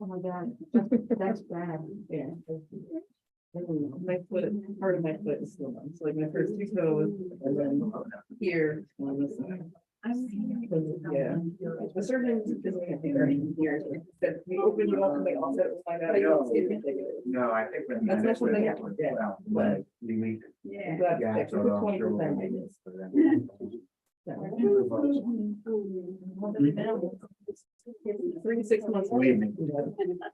Oh my God, that's bad. Yeah. My foot, part of my foot is still on, so like my first two toes, and then here on this side. Yeah, the surgeon isn't here. Said we opened it up and they all said it was fine. I don't see anything. No, I think. That's not what they have. Well, but you need. Yeah. But Yeah, extra so I'm 20%. sure we'll do this for them. 3 to 6 months. Believe me.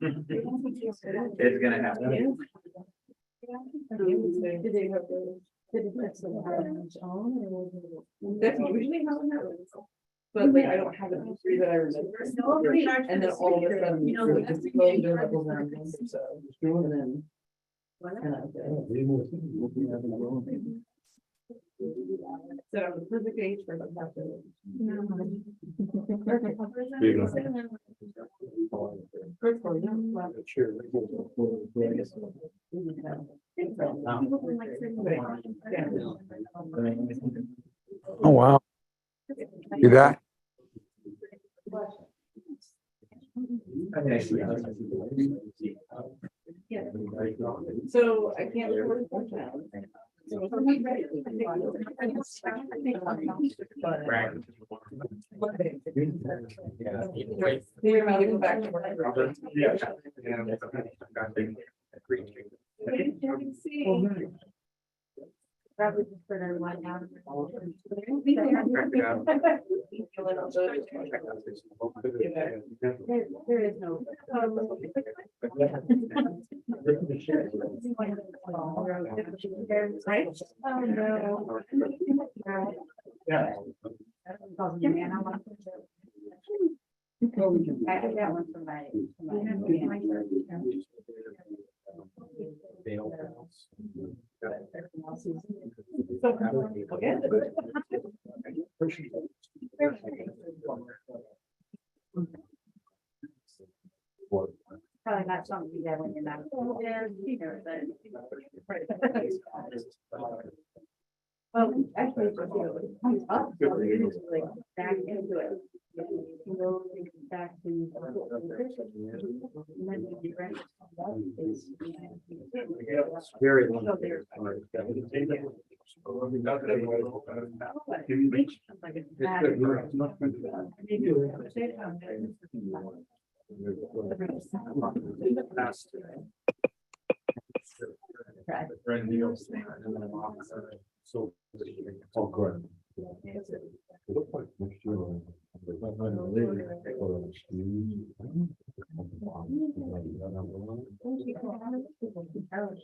It's gonna happen. That's usually how it happens. But like, I don't have a history that I remember. And then all of a sudden, you know, like just slowly go up around them, so. And then. So I'm the perfect age for them. Oh, wow. See that? So I can't afford it now. So for me, you're about to go back to work. Probably just put in one hour. There is no. Right? Oh, no. Yeah. I did that one for my. Probably not something you get when you're not. Yeah, you know, well, actually, it's just, it comes up, so you just like back into it. You go back to. And then you direct. Very. So. Oh, good.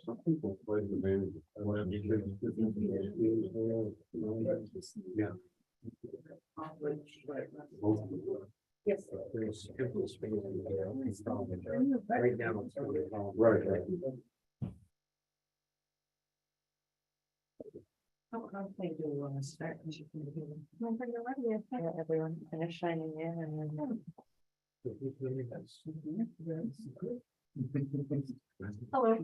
Some people play the band. Yeah. Yes. Right down. Right. Everyone finish shining in and then. Hello.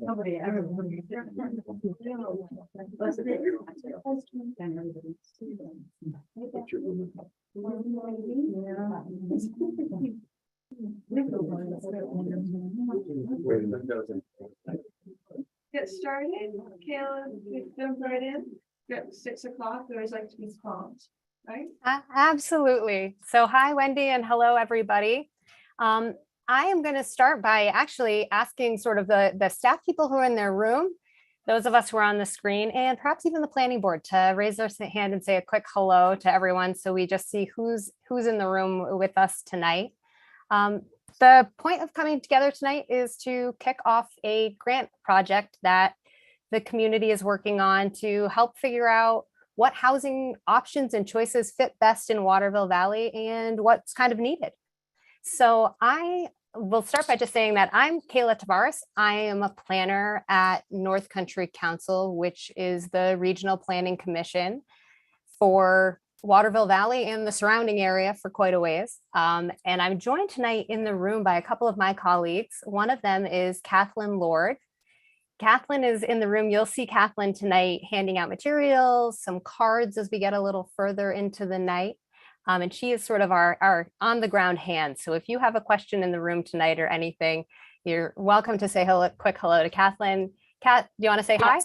Nobody ever. Get started, Kayla, jump right in. Got 6 o'clock, we always like to be prompt, right? Absolutely. So hi, Wendy, and hello, everybody. I am going to start by actually asking sort of the staff people who are in their room, those of us who are on the screen, and perhaps even the planning board to raise their hand and say a quick hello to everyone so we just see who's in the room with us tonight. The point of coming together tonight is to kick off a grant project that the community is working on to help figure out what housing options and choices fit best in Waterville Valley and what's kind of needed. So I will start by just saying that I'm Kayla Tavares. I am a planner at North Country Council, which is the regional planning commission for Waterville Valley and the surrounding area for quite a ways. And I'm joined tonight in the room by a couple of my colleagues. One of them is Kathleen Lord. Kathleen is in the room. You'll see Kathleen tonight handing out materials, some cards as we get a little further into the night. And she is sort of our on the ground hand. So if you have a question in the room tonight or anything, you're welcome to say hello, quick hello to Kathleen. Kat, do you want to say hi?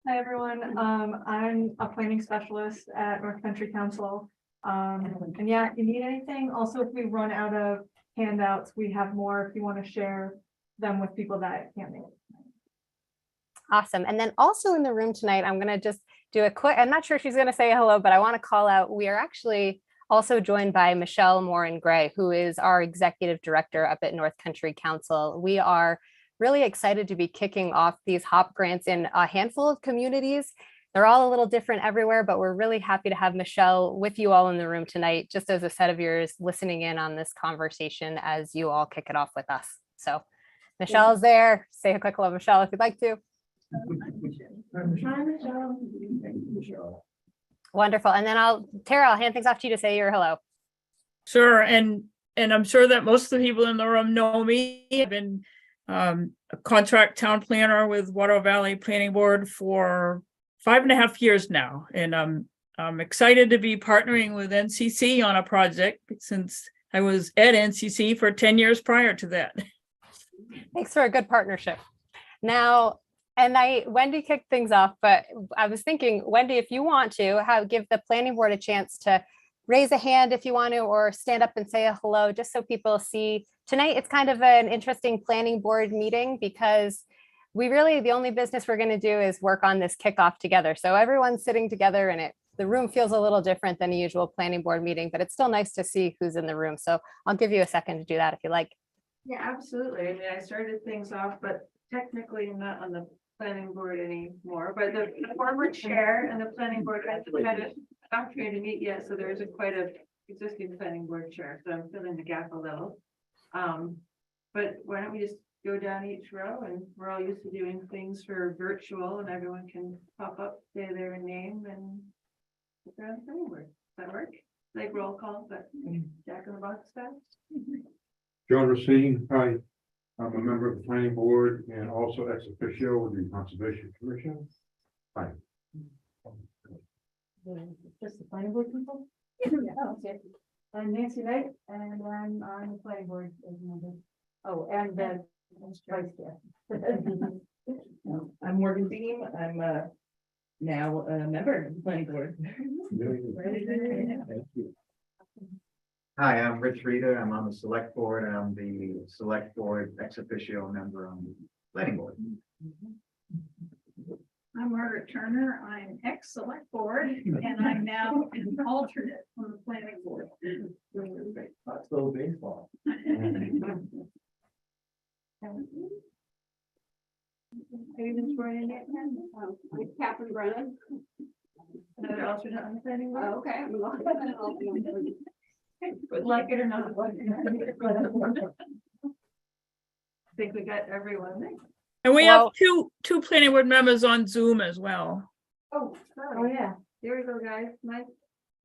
Hi, everyone. I'm a planning specialist at North Country Council. And yeah, if you need anything, also if we run out of handouts, we have more if you want to share them with people that can't make it. Awesome. And then also in the room tonight, I'm going to just do a quick, I'm not sure if she's going to say hello, but I want to call out, we are actually also joined by Michelle Morin Gray, who is our executive director up at North Country Council. We are really excited to be kicking off these HOP grants in a handful of communities. They're all a little different everywhere, but we're really happy to have Michelle with you all in the room tonight, just as a set of ears listening in on this conversation as you all kick it off with us. So Michelle's there. Say a quick hello, Michelle, if you'd like to. Wonderful. And then Tara, I'll hand things off to you to say your hello. Sure. And I'm sure that most of the people in the room know me. I've been a contract town planner with Waterville Valley Planning Board for 5.5 years now. And I'm excited to be partnering with NCC on a project since I was at NCC for 10 years prior to that. Thanks for a good partnership. Now, Wendy kicked things off, but I was thinking, Wendy, if you want to give the planning board a chance to raise a hand if you want to, or stand up and say a hello, just so people see. Tonight, it's kind of an interesting planning board meeting because the only business we're going to do is work on this kickoff together. So everyone's sitting together and the room feels a little different than a usual planning board meeting, but it's still nice to see who's in the room. So I'll give you a second to do that if you like. Yeah, absolutely. I mean, I started things off, but technically I'm not on the planning board anymore, but the former chair and the planning board had an opportunity to meet yet, so there isn't quite a existing planning board chair, so I'm filling the gap a little. But why don't we just go down each row, and we're all used to doing things for virtual and everyone can pop up, say their name and they're on the planning board. Does that work? Like roll call, but Jack in the Box stuff? John Racine, hi. I'm a member of the planning board and also ex officio with the Conservation Commission. Hi. Just the planning board people? Oh, okay. I'm Nancy Knight and I'm on the planning board as a member. Oh, and then vice chair. I'm Morgan Beam. I'm now a member of the planning board. Thank you. Hi, I'm Rich Reeder. I'm on the select board. I'm the select board ex officio member on the planning board. I'm Margaret Turner. I'm ex-select board and I'm now an alternate on the planning board. That's still baseball. I'm Catherine Brennan. Another alternate on the planning board? Okay. Like it or not. I think we got everyone there. And we Well- have two planning board members on Zoom as well. Oh, yeah. Here we go, guys. Mike.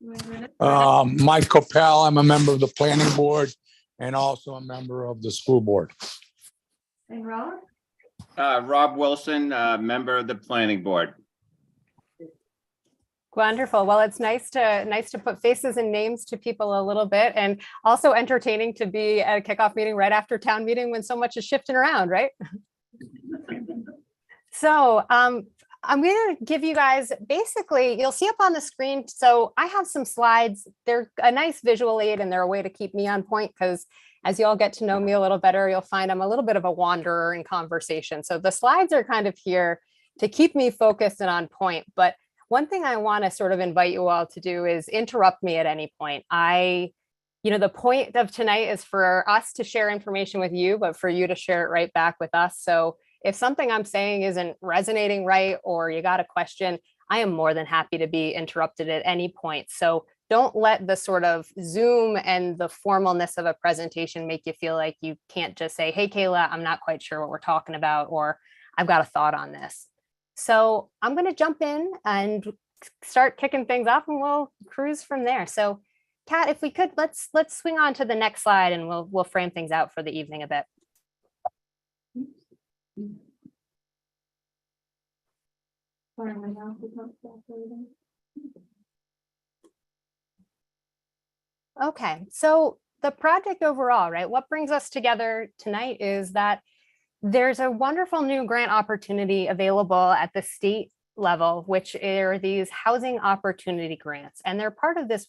you wanna go next? Mike Coppell, I'm a member of the planning board and also a member of the school board. And Rob? Rob Wilson, member of the planning board. Wonderful. Well, it's nice to put faces and names to people a little bit, and also entertaining to be at a kickoff meeting right after town meeting when so much is shifting around, right? So I'm going to give you guys, basically, you'll see up on the screen. So I have some slides. They're a nice visual aid and they're a way to keep me on point because as you all get to know me a little better, you'll find I'm a little bit of a wanderer in conversation. So the slides are kind of here to keep me focused and on point. But one thing I want to sort of invite you all to do is interrupt me at any point. The point of tonight is for us to share information with you, but for you to share it right back with us. So if something I'm saying isn't resonating right, or you got a question, I am more than happy to be interrupted at any point. So don't let the sort of Zoom and the formalness of a presentation make you feel like you can't just say, hey, Kayla, I'm not quite sure what we're talking about, or I've got a thought on this. So I'm going to jump in and start kicking things off and we'll cruise from there. So Kat, if we could, let's swing on to the next slide and we'll frame things out for the evening a bit. Okay, so the project overall, right? What brings us together tonight is that there's a wonderful new grant opportunity available at the state level, which are these housing opportunity grants. And they're part of this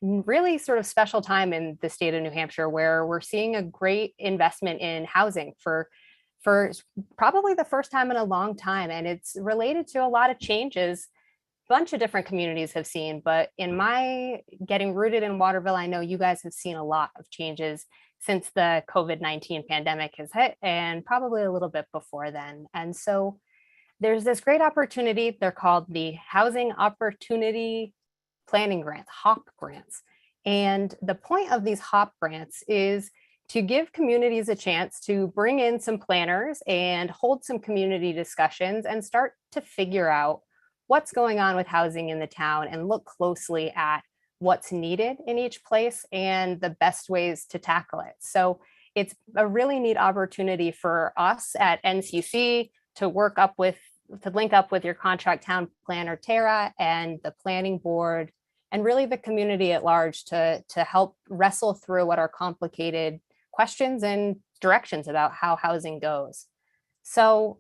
really sort of special time in the state of New Hampshire where we're seeing a great investment in housing for probably the first time in a long time. And it's related to a lot of changes bunch of different communities have seen, but in my getting rooted in Waterville, I know you guys have seen a lot of changes since the COVID-19 pandemic has hit and probably a little bit before then. And so there's this great opportunity. They're called the Housing Opportunity Planning Grants, HOP grants. And the point of these HOP grants is to give communities a chance to bring in some planners and hold some community discussions and start to figure out what's going on with housing in the town and look closely at what's needed in each place and the best ways to tackle it. So it's a really neat opportunity for us at NCC to link up with your contract town planner, Tara, and the planning board, and really the community at large to help wrestle through what are complicated questions and directions about how housing goes. So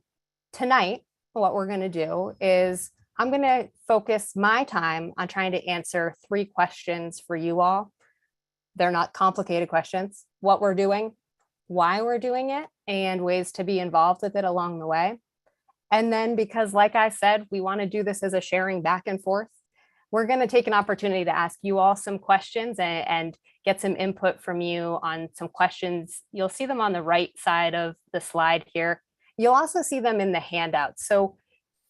tonight, what we're going to do is I'm going to focus my time on trying to answer 3 questions for you all. They're not complicated questions. What we're doing, why we're doing it, and ways to be involved with it along the way. And then because, like I said, we want to do this as a sharing back and forth, we're going to take an opportunity to ask you all some questions and get some input from you on some questions. You'll see them on the right side of the slide here. You'll also see them in the handouts. So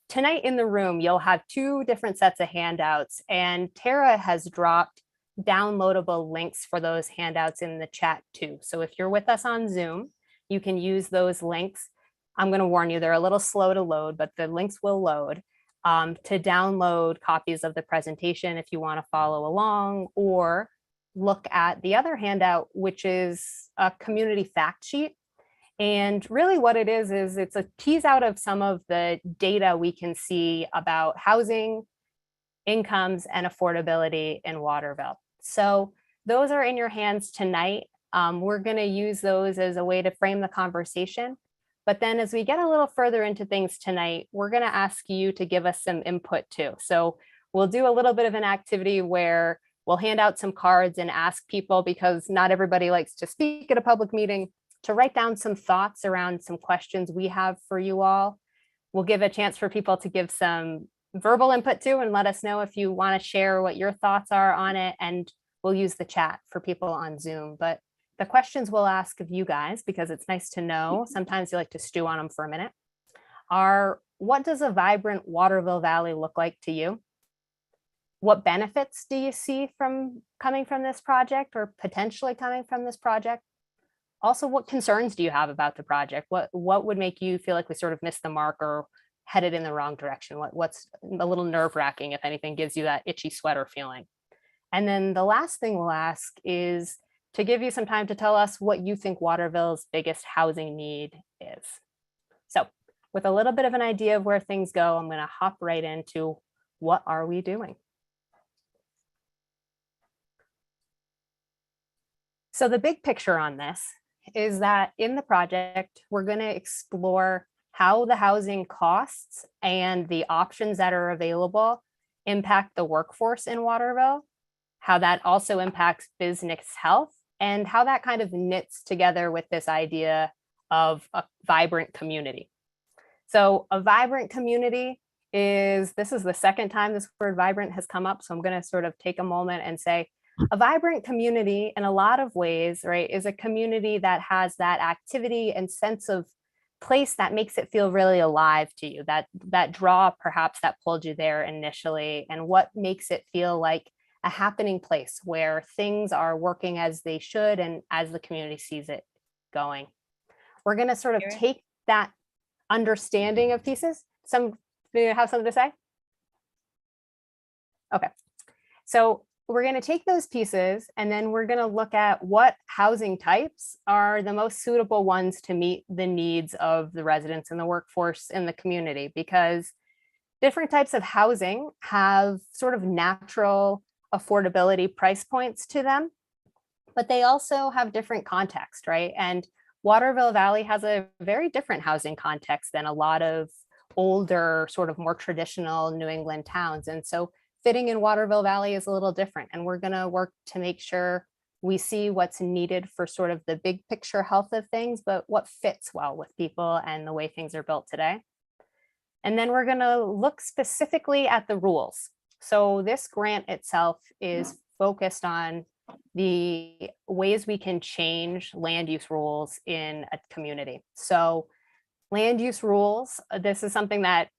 tonight in the room, you'll have 2 different sets of handouts, and Tara has dropped downloadable links for those handouts in the chat too. So if you're with us on Zoom, you can use those links. I'm going to warn you, they're a little slow to load, but the links will load to download copies of the presentation if you want to follow along, or look at the other handout, which is a community fact sheet. And really what it is it's a tease out of some of the data we can see about housing, incomes, and affordability in Waterville. So those are in your hands tonight. We're going to use those as a way to frame the conversation. But then as we get a little further into things tonight, we're going to ask you to give us some input too. So we'll do a little bit of an activity where we'll hand out some cards and ask people, because not everybody likes to speak at a public meeting, to write down some thoughts around some questions we have for you all. We'll give a chance for people to give some verbal input too, and let us know if you want to share what your thoughts are on it. And we'll use the chat for people on Zoom. But the questions we'll ask of you guys, because it's nice to know, sometimes you like to stew on them for a minute, are: what does a vibrant Waterville Valley look like to you? What benefits do you see from coming from this project or potentially coming from this project? Also, what concerns do you have about the project? What would make you feel like we sort of missed the mark or headed in the wrong direction? What's a little nerve-wracking, if anything, gives you that itchy sweater feeling? And then the last thing we'll ask is to give you some time to tell us what you think Waterville's biggest housing need is. So with a little bit of an idea of where things go, I'm going to hop right into what are we doing? So the big picture on this is that in the project, we're going to explore how the housing costs and the options that are available impact the workforce in Waterville, how that also impacts business health, and how that kind of knits together with this idea of a vibrant community. So a vibrant community this is the second time this word vibrant has come up. So I'm going to sort of take a moment and say, a vibrant community in a lot of ways, right, is a community that has that activity and sense of place that makes it feel really alive to you, that draw perhaps that pulled you there initially, and what makes it feel like a happening place where things are working as they should and as the community sees it going. We're going to sort of take that understanding of pieces. Do you have something to say? Okay. So we're going to take those pieces and then we're going to look at what housing types are the most suitable ones to meet the needs of the residents and the workforce in the community, because different types of housing have sort of natural affordability price points to them, but they also have different context, right? And Waterville Valley has a very different housing context than a lot of older, sort of more traditional New England towns. And so fitting in Waterville Valley is a little different, and we're going to work to make sure we see what's needed for sort of the big picture health of things, but what fits well with people and the way things are built today. And then we're going to look specifically at the rules. So this grant itself is focused on the ways we can change land use rules in a community. So land use rules, this is something that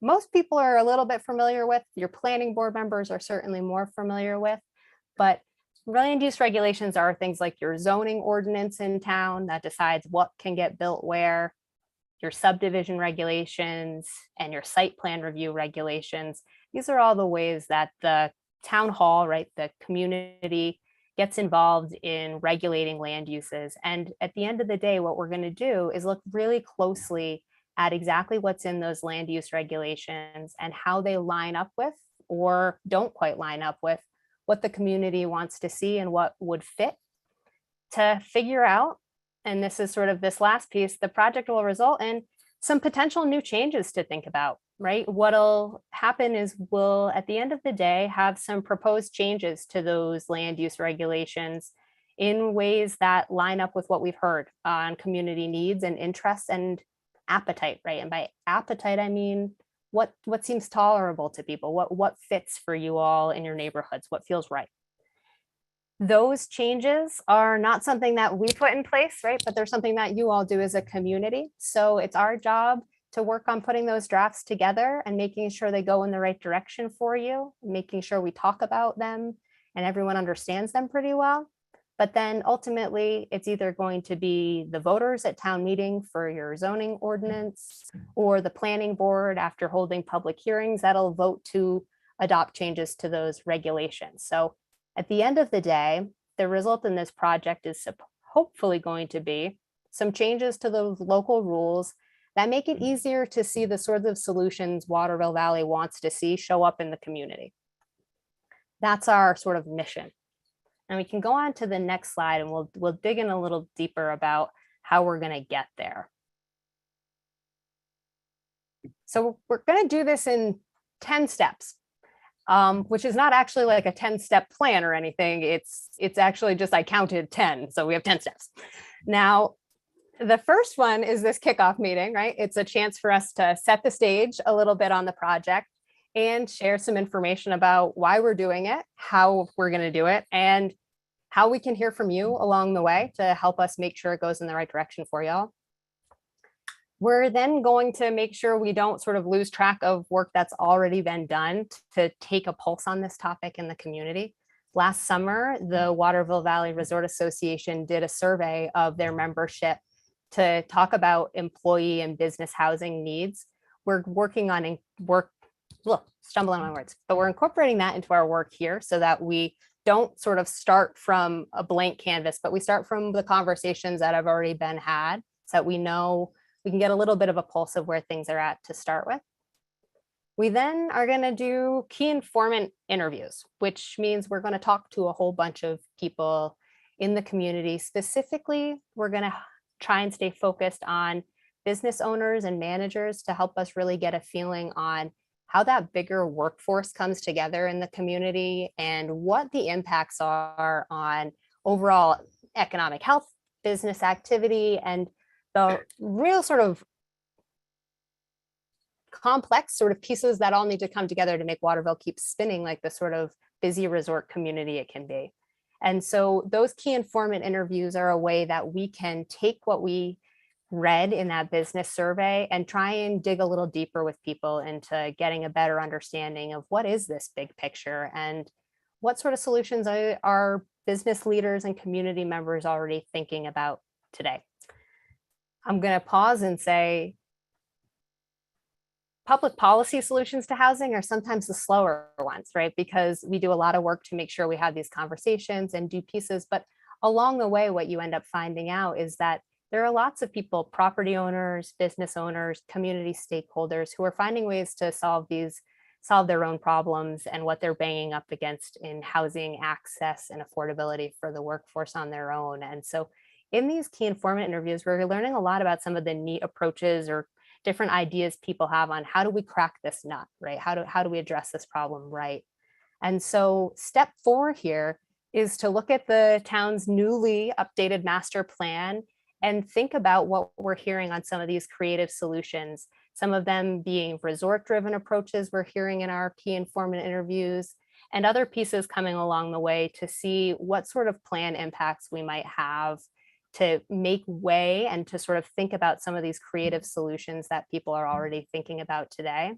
most people are a little bit familiar with. Your planning board members are certainly more familiar with, but land use regulations are things like your zoning ordinance in town that decides what can get built where, your subdivision regulations, and your site plan review regulations. These are all the ways that the town hall, right, the community gets involved in regulating land uses. And at the end of the day, what we're going to do is look really closely at exactly what's in those land use regulations and how they line up with, or don't quite line up with, what the community wants to see and what would fit, to figure out, and this is sort of this last piece, the project will result in some potential new changes to think about, right? What'll happen is we'll, at the end of the day, have some proposed changes to those land use regulations in ways that line up with what we've heard on community needs and interests and appetite, right? And by appetite, I mean what seems tolerable to people, what fits for you all in your neighborhoods, what feels right. Those changes are not something that we put in place, right? But they're something that you all do as a community. So it's our job to work on putting those drafts together and making sure they go in the right direction for you, making sure we talk about them and everyone understands them pretty well. But then ultimately, it's either going to be the voters at town meeting for your zoning ordinance or the planning board after holding public hearings that'll vote to adopt changes to those regulations. So at the end of the day, the result in this project is hopefully going to be some changes to those local rules that make it easier to see the sorts of solutions Waterville Valley wants to see show up in the community. That's our sort of mission. And we can go on to the next slide and we'll dig in a little deeper about how we're going to get there. So we're going to do this in 10 steps. Which is not actually like a 10-step plan or anything. It's actually just, I counted 10. So we have 10 steps. Now, the first one is this kickoff meeting, right? It's a chance for us to set the stage a little bit on the project and share some information about why we're doing it, how we're going to do it, and how we can hear from you along the way to help us make sure it goes in the right direction for y'all. We're then going to make sure we don't sort of lose track of work that's already been done to take a pulse on this topic in the community. Last summer, the Waterville Valley Resort Association did a survey of their membership to talk about employee and business housing needs. We're working on stumbling on my words, but we're incorporating that into our work here so that we don't sort of start from a blank canvas, but we start from the conversations that have already been had so that we know we can get a little bit of a pulse of where things are at to start with. We then are going to do key informant interviews, which means we're going to talk to a whole bunch of people in the community. Specifically, we're going to try and stay focused on business owners and managers to help us really get a feeling on how that bigger workforce comes together in the community and what the impacts are on overall economic health, business activity, and the real sort of complex sort of pieces that all need to come together to make Waterville keep spinning like the sort of busy resort community it can be. And so those key informant interviews are a way that we can take what we read in that business survey and try and dig a little deeper with people into getting a better understanding of what is this big picture and what sort of solutions are business leaders and community members already thinking about today. I'm going to pause and say, public policy solutions to housing are sometimes the slower ones, right? Because we do a lot of work to make sure we have these conversations and do pieces, but along the way, what you end up finding out is that there are lots of people, property owners, business owners, community stakeholders who are finding ways to solve their own problems and what they're banging up against in housing access and affordability for the workforce on their own. And so in these key informant interviews, we're learning a lot about some of the neat approaches or different ideas people have on how do we crack this nut, right? How do we address this problem right? And so step 4 here is to look at the town's newly updated master plan and think about what we're hearing on some of these creative solutions, some of them being resort-driven approaches we're hearing in our key informant interviews, and other pieces coming along the way to see what sort of plan impacts we might have to make way and to sort of think about some of these creative solutions that people are already thinking about today.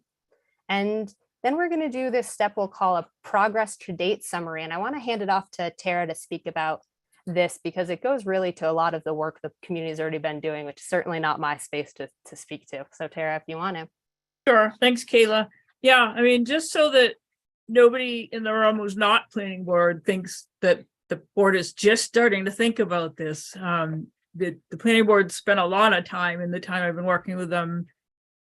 And then we're going to do this step we'll call a progress to date summary. And I want to hand it off to Tara to speak about this because it goes really to a lot of the work the community's already been doing, which is certainly not my space to speak to. So Tara, if you want to. Sure. Thanks, Kayla. Yeah, I mean, just so that nobody in the room who's not planning board thinks that the board is just starting to think about this. The planning board spent a lot of time in the time I've been working with them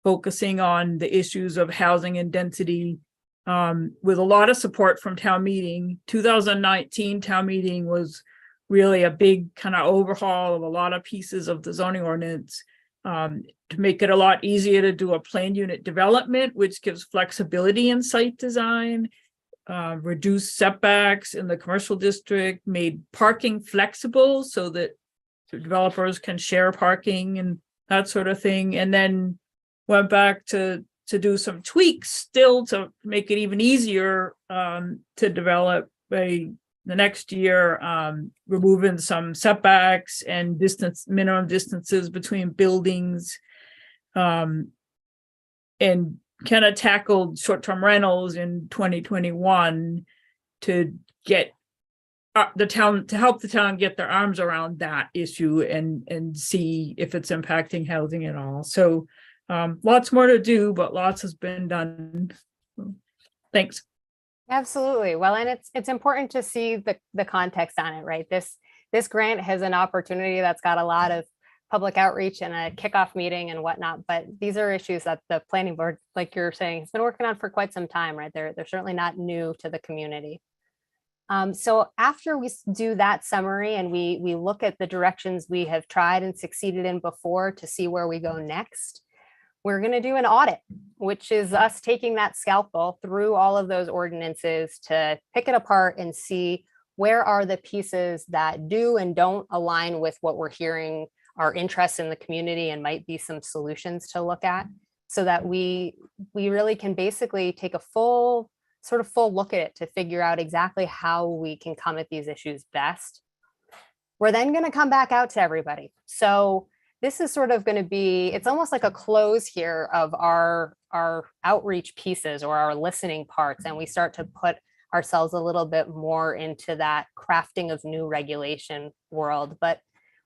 focusing on the issues of housing and density with a lot of support from town meeting. 2019 town meeting was really a big kind of overhaul of a lot of pieces of the zoning ordinance to make it a lot easier to do a planned unit development, which gives flexibility in site design, reduced setbacks in the commercial district, made parking flexible so that developers can share parking and that sort of thing. And then went back to do some tweaks still to make it even easier to develop the next year, removing some setbacks and minimum distances between buildings, and kind of tackled short-term rentals in 2021 to get the town, to help the town get their arms around that issue and see if it's impacting housing at all. So lots more to do, but lots has been done. Thanks. Absolutely. Well, and it's important to see the context on it, right? This grant has an opportunity that's got a lot of public outreach and a kickoff meeting and whatnot, but these are issues that the planning board, like you're saying, has been working on for quite some time, right? They're certainly not new to the community. So after we do that summary and we look at the directions we have tried and succeeded in before to see where we go next, we're going to do an audit, which is us taking that scalpel through all of those ordinances to pick it apart and see where are the pieces that do and don't align with what we're hearing our interests in the community and might be some solutions to look at so that we really can basically take a full look at it to figure out exactly how we can come at these issues best. We're then going to come back out to everybody. So this is sort of going to be, it's almost like a close here of our outreach pieces or our listening parts. And we start to put ourselves a little bit more into that crafting of new regulation world. But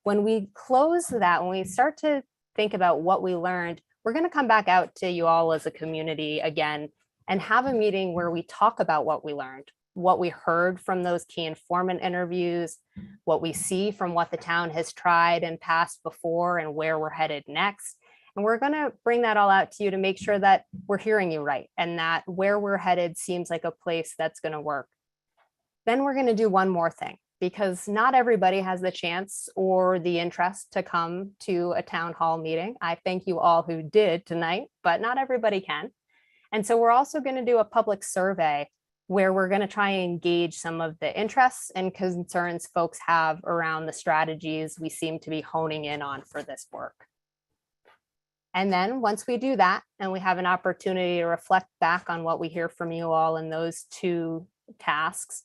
when we close that, when we start to think about what we learned, we're going to come back out to you all as a community again and have a meeting where we talk about what we learned, what we heard from those key informant interviews, what we see from what the town has tried and passed before and where we're headed next. And we're going to bring that all out to you to make sure that we're hearing you right and that where we're headed seems like a place that's going to work. Then we're going to do one more thing, because not everybody has the chance or the interest to come to a town hall meeting. I thank you all who did tonight, but not everybody can. And so we're also going to do a public survey where we're going to try and engage some of the interests and concerns folks have around the strategies we seem to be honing in on for this work. And then once we do that, and we have an opportunity to reflect back on what we hear from you all in those two tasks,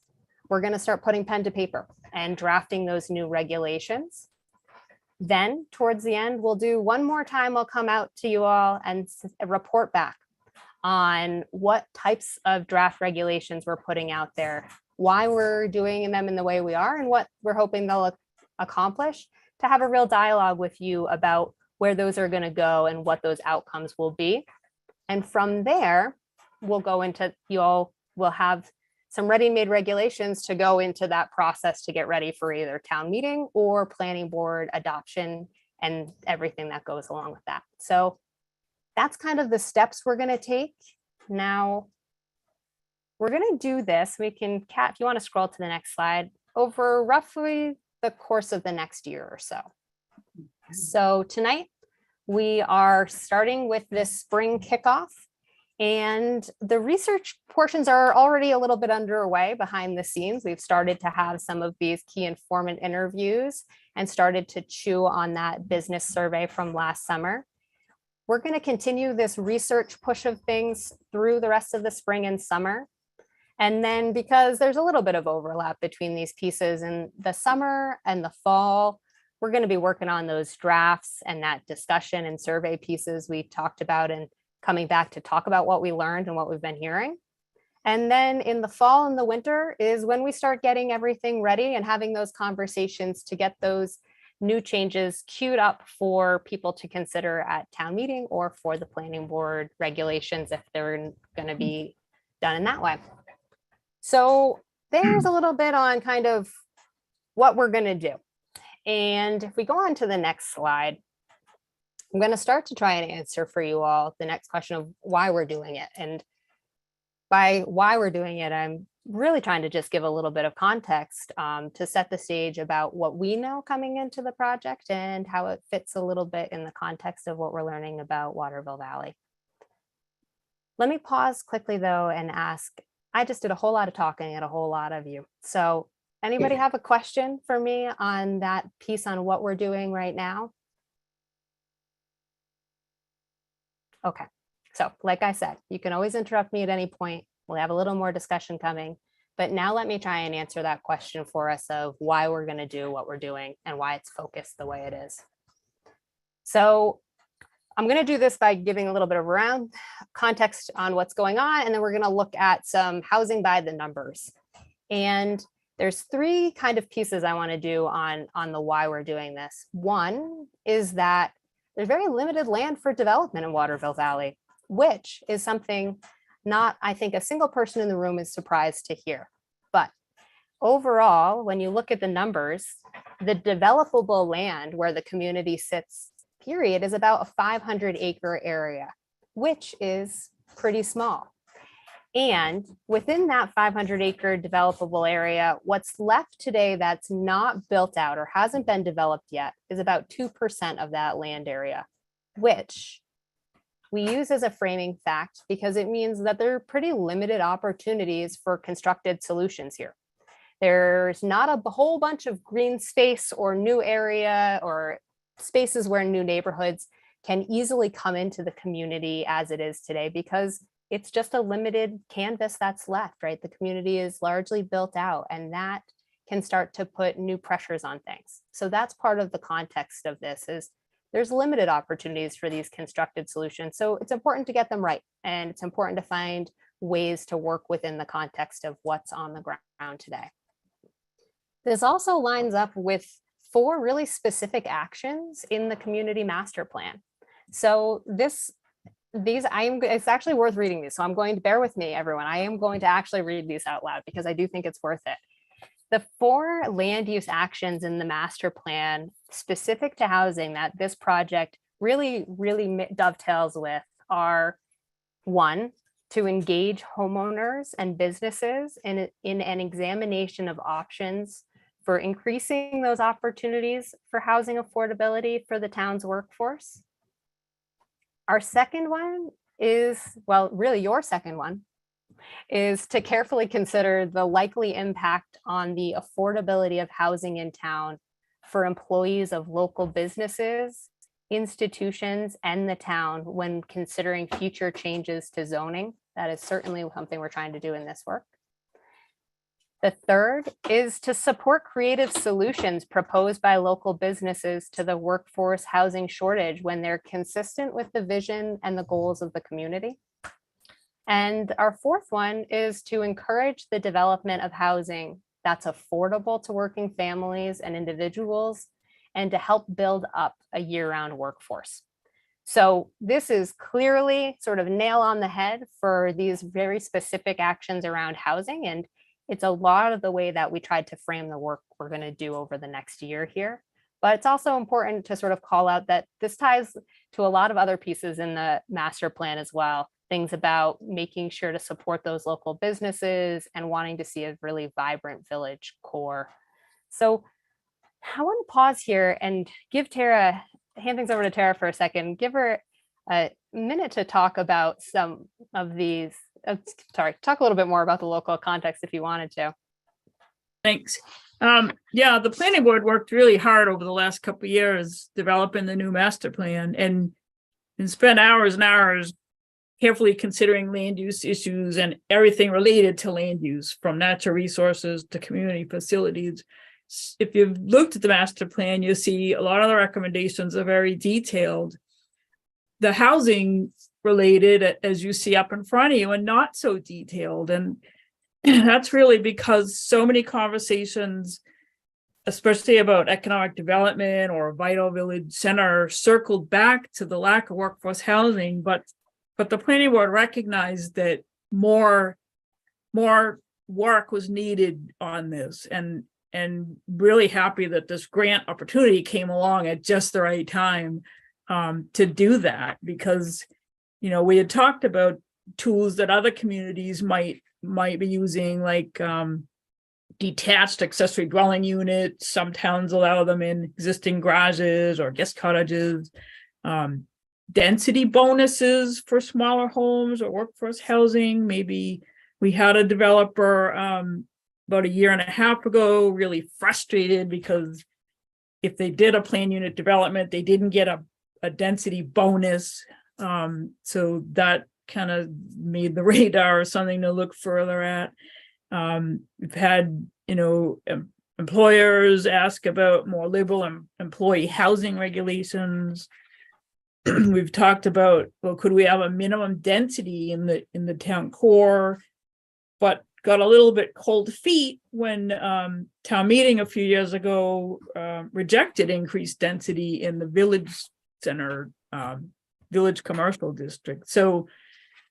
we're going to start putting pen to paper and drafting those new regulations. Then towards the end, we'll do one more time. I'll come out to you all and report back on what types of draft regulations we're putting out there, why we're doing them in the way we are, and what we're hoping they'll accomplish, to have a real dialogue with you about where those are going to go and what those outcomes will be. And from there, we'll go into, you all will have some ready-made regulations to go into that process to get ready for either town meeting or planning board adoption and everything that goes along with that. So that's kind of the steps we're going to take. Now, we're going to do this. We can, Kat, if you want to scroll to the next slide, over roughly the course of the next year or so. So tonight, we are starting with this spring kickoff. And the research portions are already a little bit underway behind the scenes. We've started to have some of these key informant interviews and started to chew on that business survey from last summer. We're going to continue this research push of things through the rest of the spring and summer. And then because there's a little bit of overlap between these pieces in the summer and the fall, we're going to be working on those drafts and that discussion and survey pieces we talked about and coming back to talk about what we learned and what we've been hearing. And then in the fall and the winter is when we start getting everything ready and having those conversations to get those new changes queued up for people to consider at town meeting or for the planning board regulations if they're going to be done in that way. So there's a little bit on kind of what we're going to do. And if we go on to the next slide, I'm going to start to try and answer for you all the next question of why we're doing it. And by why we're doing it, I'm really trying to just give a little bit of context to set the stage about what we know coming into the project and how it fits a little bit in the context of what we're learning about Waterville Valley. Let me pause quickly though and ask, I just did a whole lot of talking at a whole lot of you. So anybody have a question for me on that piece on what we're doing right now? Okay, so like I said, you can always interrupt me at any point. We'll have a little more discussion coming, but now let me try and answer that question for us of why we're going to do what we're doing and why it's focused the way it is. So I'm going to do this by giving a little bit of round context on what's going on, and then we're going to look at some housing by the numbers. And there's three kind of pieces I want to do on the why we're doing this. One is that there's very limited land for development in Waterville Valley, which is something not, I think, a single person in the room is surprised to hear. But overall, when you look at the numbers, the developable land where the community sits, period, is about a 500-acre area, which is pretty small. And within that 500-acre developable area, what's left today that's not built out or hasn't been developed yet is about 2% of that land area, which we use as a framing fact because it means that there are pretty limited opportunities for constructed solutions here. There's not a whole bunch of green space or new area or spaces where new neighborhoods can easily come into the community as it is today because it's just a limited canvas that's left, right? The community is largely built out and that can start to put new pressures on things. So that's part of the context of this is there's limited opportunities for these constructed solutions. So it's important to get them right. And it's important to find ways to work within the context of what's on the ground today. This also lines up with 4 really specific actions in the community master plan. So it's actually worth reading these. So I'm going to bear with me, everyone. I am going to actually read these out loud because I do think it's worth it. The 4 land use actions in the master plan specific to housing that this project really dovetails with are 1, to engage homeowners and businesses in an examination of options for increasing those opportunities for housing affordability for the town's workforce. Our second one is, well, really your second one, is to carefully consider the likely impact on the affordability of housing in town for employees of local businesses, institutions, and the town when considering future changes to zoning. That is certainly something we're trying to do in this work. The third is to support creative solutions proposed by local businesses to the workforce housing shortage when they're consistent with the vision and the goals of the community. And our fourth one is to encourage the development of housing that's affordable to working families and individuals and to help build up a year-round workforce. So this is clearly sort of nail on the head for these very specific actions around housing. And it's a lot of the way that we tried to frame the work we're going to do over the next year here. But it's also important to sort of call out that this ties to a lot of other pieces in the master plan as well. Things about making sure to support those local businesses and wanting to see a really vibrant village core. So I want to pause here and give Tara, hand things over to Tara for a second, give her a minute to talk about some of these, talk a little bit more about the local context if you wanted to. Thanks. Yeah, the planning board worked really hard over the last couple of years developing the new master plan and spent hours and hours carefully considering land use issues and everything related to land use, from natural resources to community facilities. If you've looked at the master plan, you'll see a lot of the recommendations are very detailed. The housing related, as you see up in front of you, are not so detailed. And that's really because so many conversations, especially about economic development or a vital village center, circled back to the lack of workforce housing. But the planning board recognized that more work was needed on this, and really happy that this grant opportunity came along at just the right time to do that, because, you know, we had talked about tools that other communities might be using, like detached accessory dwelling units. Some towns allow them in existing garages or guest cottages. Density bonuses for smaller homes or workforce housing. Maybe we had a developer about a year and a half ago really frustrated because if they did a plan unit development, they didn't get a density bonus. So that kind of made the radar something to look further at. We've had, you know, employers ask about more liberal employee housing regulations. We've talked about, well, could we have a minimum density in the town core, but got a little bit cold feet when town meeting a few years ago rejected increased density in the village center, village commercial district. So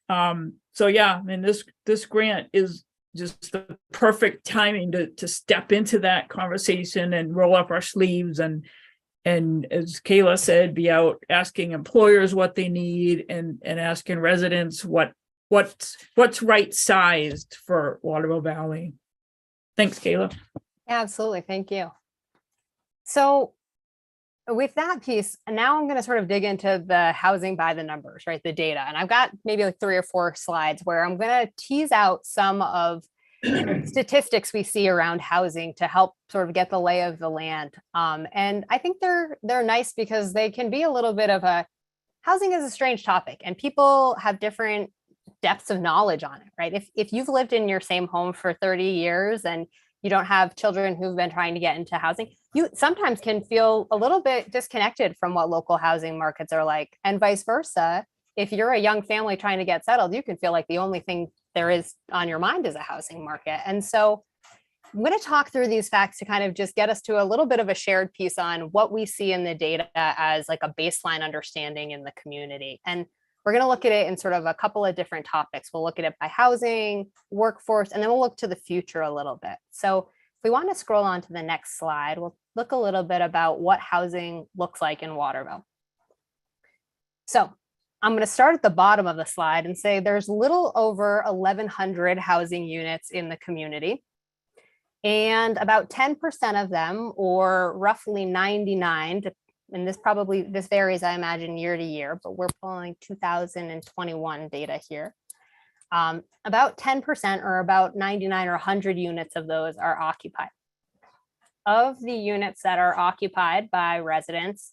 yeah, I mean, this grant is just the perfect timing to step into that conversation and roll up our sleeves and as Kayla said, be out asking employers what they need and asking residents what's right sized for Waterville Valley. Thanks, Kayla. Absolutely, thank you. So with that piece, now I'm going to sort of dig into the housing by the numbers, right? The data. And I've got maybe like 3 or 4 slides where I'm going to tease out some of statistics we see around housing to help sort of get the lay of the land. And I think they're nice because they can be a little bit of housing is a strange topic and people have different depths of knowledge on it, right? If you've lived in your same home for 30 years and you don't have children who've been trying to get into housing, you sometimes can feel a little bit disconnected from what local housing markets are like, and vice versa. If you're a young family trying to get settled, you can feel like the only thing there is on your mind is a housing market. And so I'm going to talk through these facts to kind of just get us to a little bit of a shared piece on what we see in the data as like a baseline understanding in the community. And we're going to look at it in sort of a couple of different topics. We'll look at it by housing, workforce, and then we'll look to the future a little bit. So if we want to scroll on to the next slide, we'll look a little bit about what housing looks like in Waterville. So I'm going to start at the bottom of the slide and say there's little over 1,100 housing units in the community. And about 10% of them, or roughly 99, and this varies, I imagine, year to year, but we're pulling 2021 data here. About 10% or about 99 or 100 units of those are occupied. Of the units that are occupied by residents,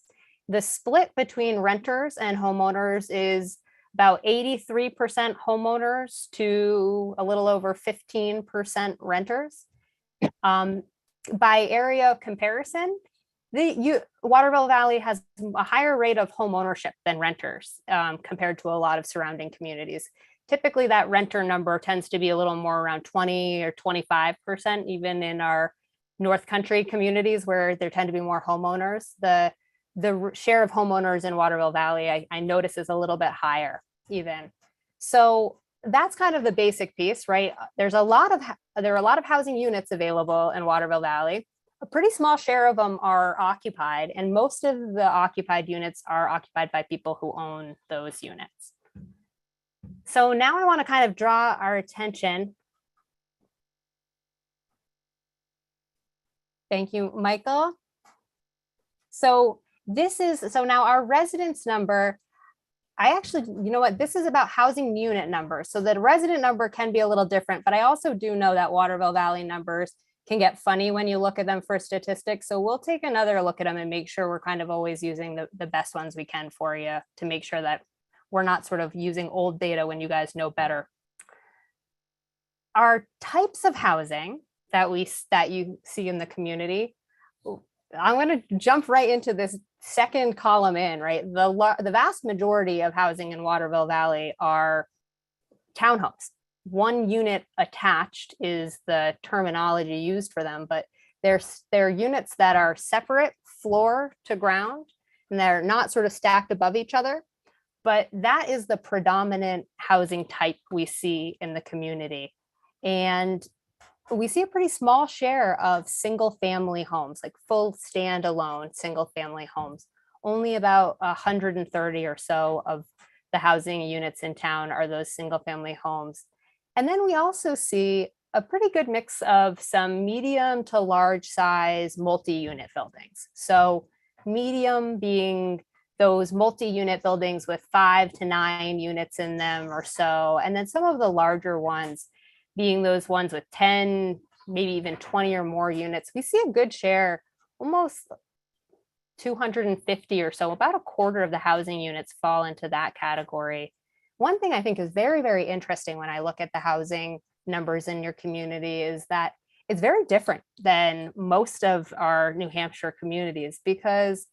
the split between renters and homeowners is about 83% homeowners to a little over 15% renters. By area of comparison, Waterville Valley has a higher rate of home ownership than renters compared to a lot of surrounding communities. Typically, that renter number tends to be a little more around 20 or 25%, even in our North Country communities where there tend to be more homeowners. The the share of homeowners in Waterville Valley, I notice is a little bit higher even. So that's kind of the basic piece, right? There are a lot of housing units available in Waterville Valley. A pretty small share of them are occupied, and most of the occupied units are occupied by people who own those units. So now I want to kind of draw our attention. Thank you, Michael. So now our residence number, you know what, this is about housing unit number. So the resident number can be a little different, but I also do know that Waterville Valley numbers can get funny when you look at them for statistics. So we'll take another look at them and make sure we're kind of always using the best ones we can for you to make sure that we're not sort of using old data when you guys know better. Our types of housing that you see in the community, I'm going to jump right into this second column in, right? The vast majority of housing in Waterville Valley are townhomes. One unit attached is the terminology used for them, but they're units that are separate floor to ground, and they're not sort of stacked above each other. But that is the predominant housing type we see in the community. And we see a pretty small share of single family homes, like full standalone single family homes. Only about 130 or so of the housing units in town are those single family homes. And then we also see a pretty good mix of some medium to large size multi-unit buildings. So medium being those multi-unit buildings with 5 to 9 units in them or so. And then some of the larger ones being those ones with 10, maybe even 20 or more units. We see a good share, almost 250 or so, about a quarter of the housing units fall into that category. One thing I think is very, very interesting when I look at the housing numbers in your community is that it's very different than most of our New Hampshire communities, because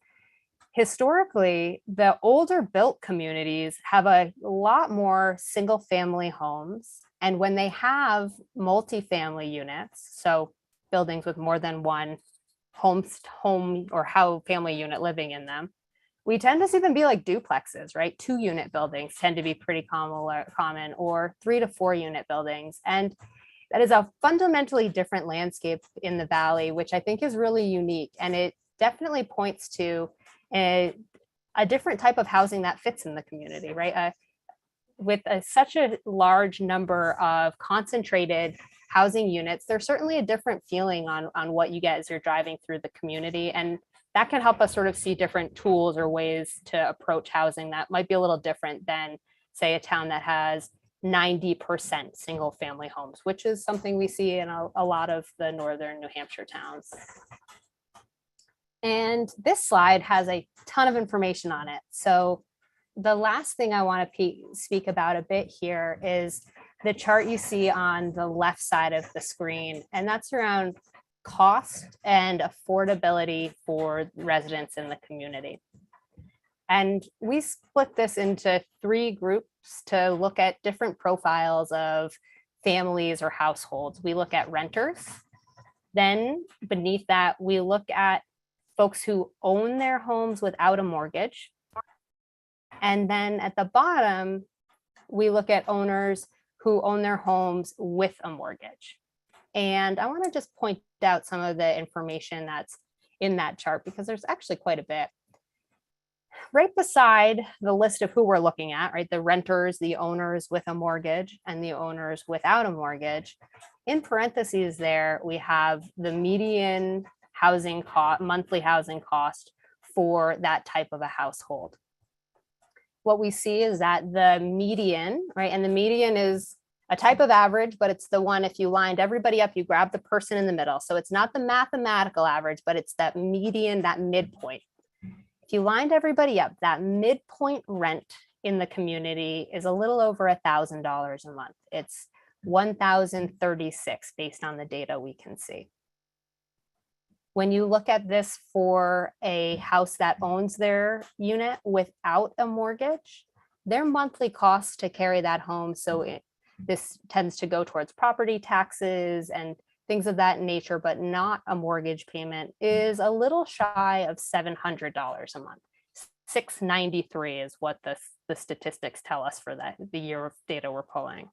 historically, the older built communities have a lot more single family homes. And when they have multifamily units, so buildings with more than one home or family unit living in them, we tend to see them be like duplexes, right? 2-unit buildings tend to be pretty common, or 3 to 4 unit buildings. And that is a fundamentally different landscape in the Valley, which I think is really unique. And it definitely points to a different type of housing that fits in the community, right? With such a large number of concentrated housing units, there's certainly a different feeling on what you guys are driving through the community. And that can help us sort of see different tools or ways to approach housing that might be a little different than, say, a town that has 90% single family homes, which is something we see in a lot of the northern New Hampshire towns. And this slide has a ton of information on it. So the last thing I want to speak about a bit here is the chart you see on the left side of the screen, and that's around cost and affordability for residents in the community. And we split this into 3 groups to look at different profiles of families or households. We look at renters. Then beneath that, we look at folks who own their homes without a mortgage. And then at the bottom, we look at owners who own their homes with a mortgage. And I want to just point out some of the information that's in that chart, because there's actually quite a bit. Right beside the list of who we're looking at, right, the renters, the owners with a mortgage, and the owners without a mortgage, in parentheses there, we have the median housing cost, monthly housing cost for that type of a household. What we see is that the median, right, and the median is a type of average, but it's the one, if you lined everybody up, you grab the person in the middle. So it's not the mathematical average, but it's that median, that midpoint. If you lined everybody up, that midpoint rent in the community is a little over $1,000 a month. It's $1,036 based on the data we can see. When you look at this for a house that owns their unit without a mortgage, their monthly cost to carry that home, so this tends to go towards property taxes and things of that nature, but not a mortgage payment, is a little shy of $700 a month. 693 is what the statistics tell us for the year of data we're pulling.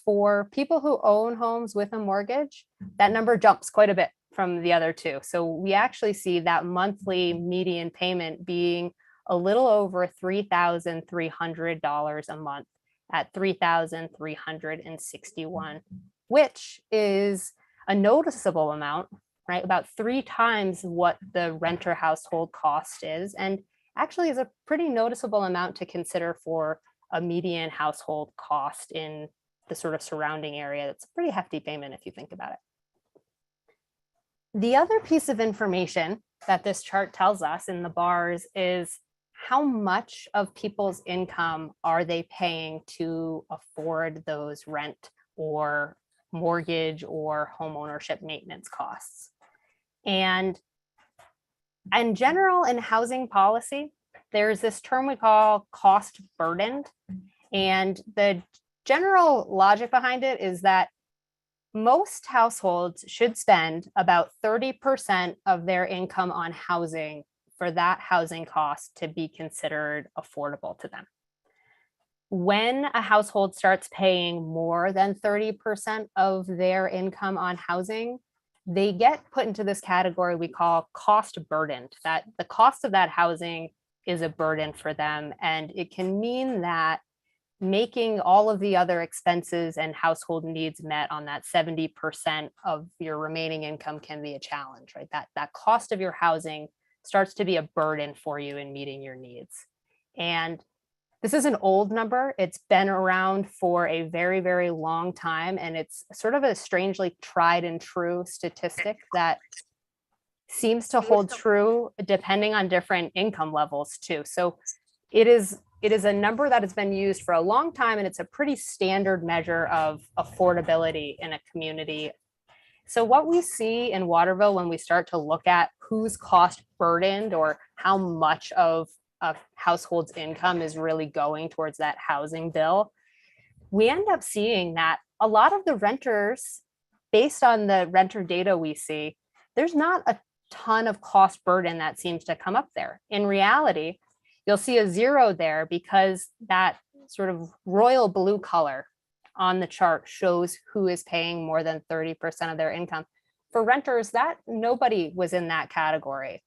For people who own homes with a mortgage, that number jumps quite a bit from the other two. So we actually see that monthly median payment being a little over $3,300 a month at $3,361, which is a noticeable amount, right? About 3 times what the renter household cost is, and actually is a pretty noticeable amount to consider for a median household cost in the sort of surrounding area. That's a pretty hefty payment if you think about it. The other piece of information that this chart tells us in the bars is how much of people's income are they paying to afford those rent or mortgage or home ownership maintenance costs. And in general, in housing policy, there's this term we call cost burdened. And the general logic behind it is that most households should spend about 30% of their income on housing for that housing cost to be considered affordable to them. When a household starts paying more than 30% of their income on housing, they get put into this category we call cost burdened, that the cost of that housing is a burden for them. And it can mean that making all of the other expenses and household needs met on that 70% of your remaining income can be a challenge, right? That cost of your housing starts to be a burden for you in meeting your needs. And this is an old number. It's been around for a very, very long time. And it's sort of a strangely tried and true statistic that seems to hold true depending on different income levels too. So it is a number that has been used for a long time, and it's a pretty standard measure of affordability in a community. So what we see in Waterville when we start to look at who's cost burdened or how much of a household's income is really going towards that housing bill, we end up seeing that a lot of the renters, based on the renter data we see, there's not a ton of cost burden that seems to come up there. In reality, you'll see a 0 there because that sort of royal blue color on the chart shows who is paying more than 30% of their income. For renters, that nobody was in that category.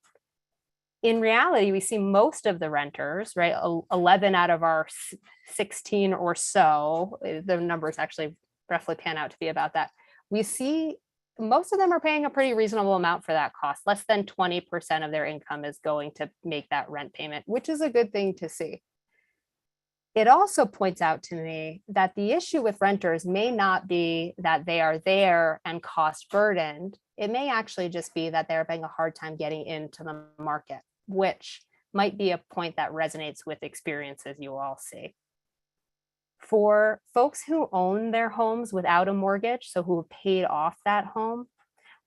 In reality, we see most of the renters, right? 11 out of our 16 or so, the numbers actually roughly pan out to be about that. We see most of them are paying a pretty reasonable amount for that cost. Less than 20% of their income is going to make that rent payment, which is a good thing to see. It also points out to me that the issue with renters may not be that they are there and cost burdened. It may actually just be that they're having a hard time getting into the market, which might be a point that resonates with experiences you all see. For folks who own their homes without a mortgage, so who have paid off that home,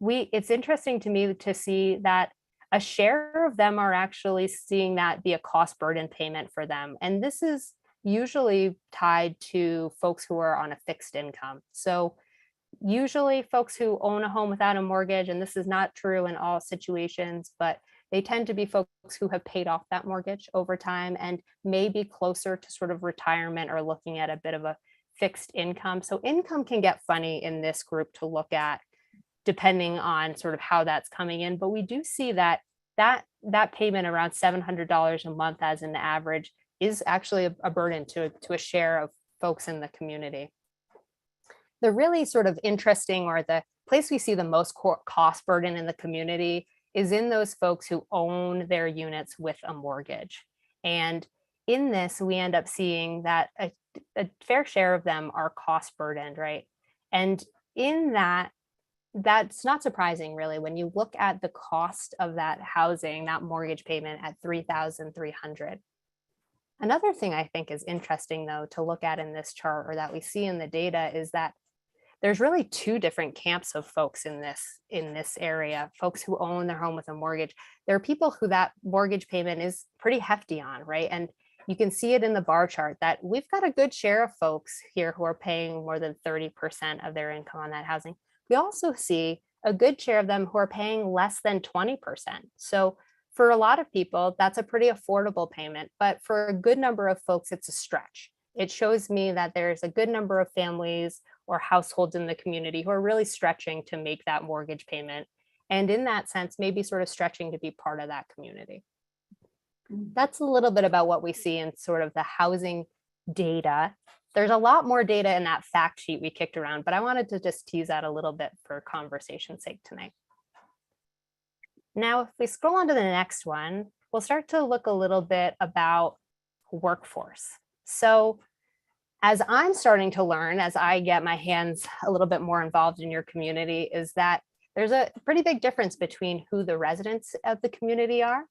it's interesting to me to see that a share of them are actually seeing that be a cost burden payment for them. And this is usually tied to folks who are on a fixed income. So usually folks who own a home without a mortgage, and this is not true in all situations, but they tend to be folks who have paid off that mortgage over time and may be closer to sort of retirement or looking at a bit of a fixed income. So income can get funny in this group to look at depending on sort of how that's coming in. But we do see that payment around $700 a month as an average is actually a burden to a share of folks in the community. The really sort of interesting, or the place we see the most cost burden in the community, is in those folks who own their units with a mortgage. And in this, we end up seeing that a fair share of them are cost burdened, right? And in that's not surprising really, when you look at the cost of that housing, that mortgage payment at $3,300. Another thing I think is interesting though to look at in this chart, or that we see in the data, is that there's really 2 different camps of folks in this area. Folks who own their home with a mortgage. There are people who that mortgage payment is pretty hefty on, right? And you can see it in the bar chart that we've got a good share of folks here who are paying more than 30% of their income on that housing. we also see a good share of them who are paying less than 20%. So for a lot of people, that's a pretty affordable payment, but for a good number of folks, it's a stretch. It shows me that there's a good number of families or households in the community who are really stretching to make that mortgage payment. And in that sense, maybe sort of stretching to be part of that community. That's a little bit about what we see in sort of the housing data. There's a lot more data in that fact sheet we kicked around, but I wanted to just tease out a little bit for conversation's sake tonight. Now, if we scroll on to the next one, we'll start to look a little bit about workforce. So as I'm starting to learn, as I get my hands a little bit more involved in your community, is that there's a pretty big difference between who the residents of the community are